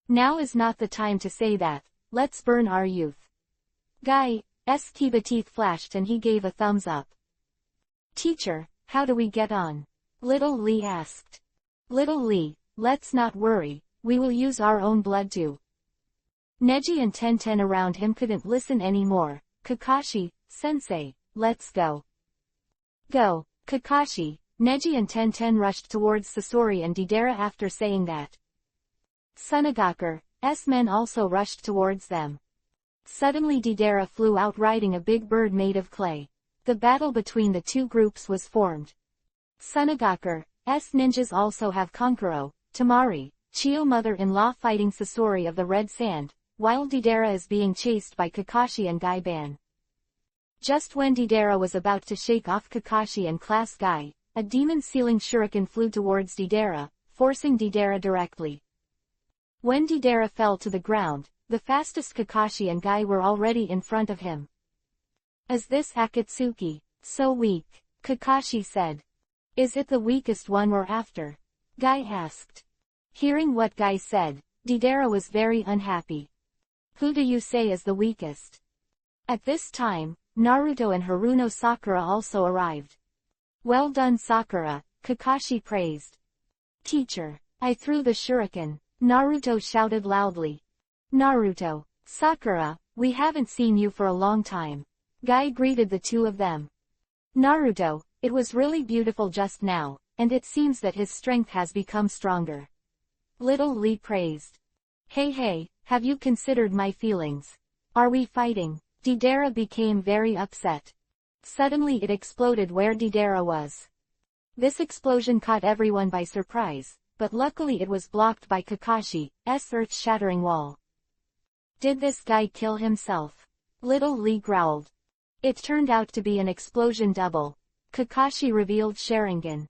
Now is not the time to say that, let's burn our youth. Guy's Kiba teeth flashed and he gave a thumbs up. Teacher, how do we get on? Little Lee asked. Little Lee, let's not worry, we will use our own blood too. Neji and Tenten around him couldn't listen anymore. Kakashi, sensei, let's go. Go, Kakashi. Neji and Tenten rushed towards Sasori and Deidara after saying that. Tsunogaku's men also rushed towards them. Suddenly Deidara flew out riding a big bird made of clay. The battle between the two groups was formed. Tsunogaku's ninjas also have Kankuro, Tamari, Chio mother-in-law fighting Sasori of the Red Sand, while Deidara is being chased by Kakashi and Guy Ban. Just when Deidara was about to shake off Kakashi and class Guy, a demon ceiling shuriken flew towards Deidara, forcing Deidara directly. When Deidara fell to the ground, the fastest Kakashi and Guy were already in front of him. Is this Akatsuki so weak? Kakashi said. Is it the weakest one or after? Guy asked. Hearing what Guy said, Deidara was very unhappy. Who do you say is the weakest? At this time, Naruto and Haruno Sakura also arrived. Well done Sakura, Kakashi praised. Teacher, I threw the shuriken, Naruto shouted loudly. Naruto, Sakura, we haven't seen you for a long time. Guy greeted the two of them. Naruto, it was really beautiful just now, and it seems that his strength has become stronger. Little Lee praised. Hey, have you considered my feelings? Are we fighting? Deidara became very upset. Suddenly it exploded where Deidara was. This explosion caught everyone by surprise, but luckily it was blocked by Kakashi's earth-shattering wall. Did this guy kill himself? Little Lee growled. It turned out to be an explosion double. Kakashi revealed Sharingan.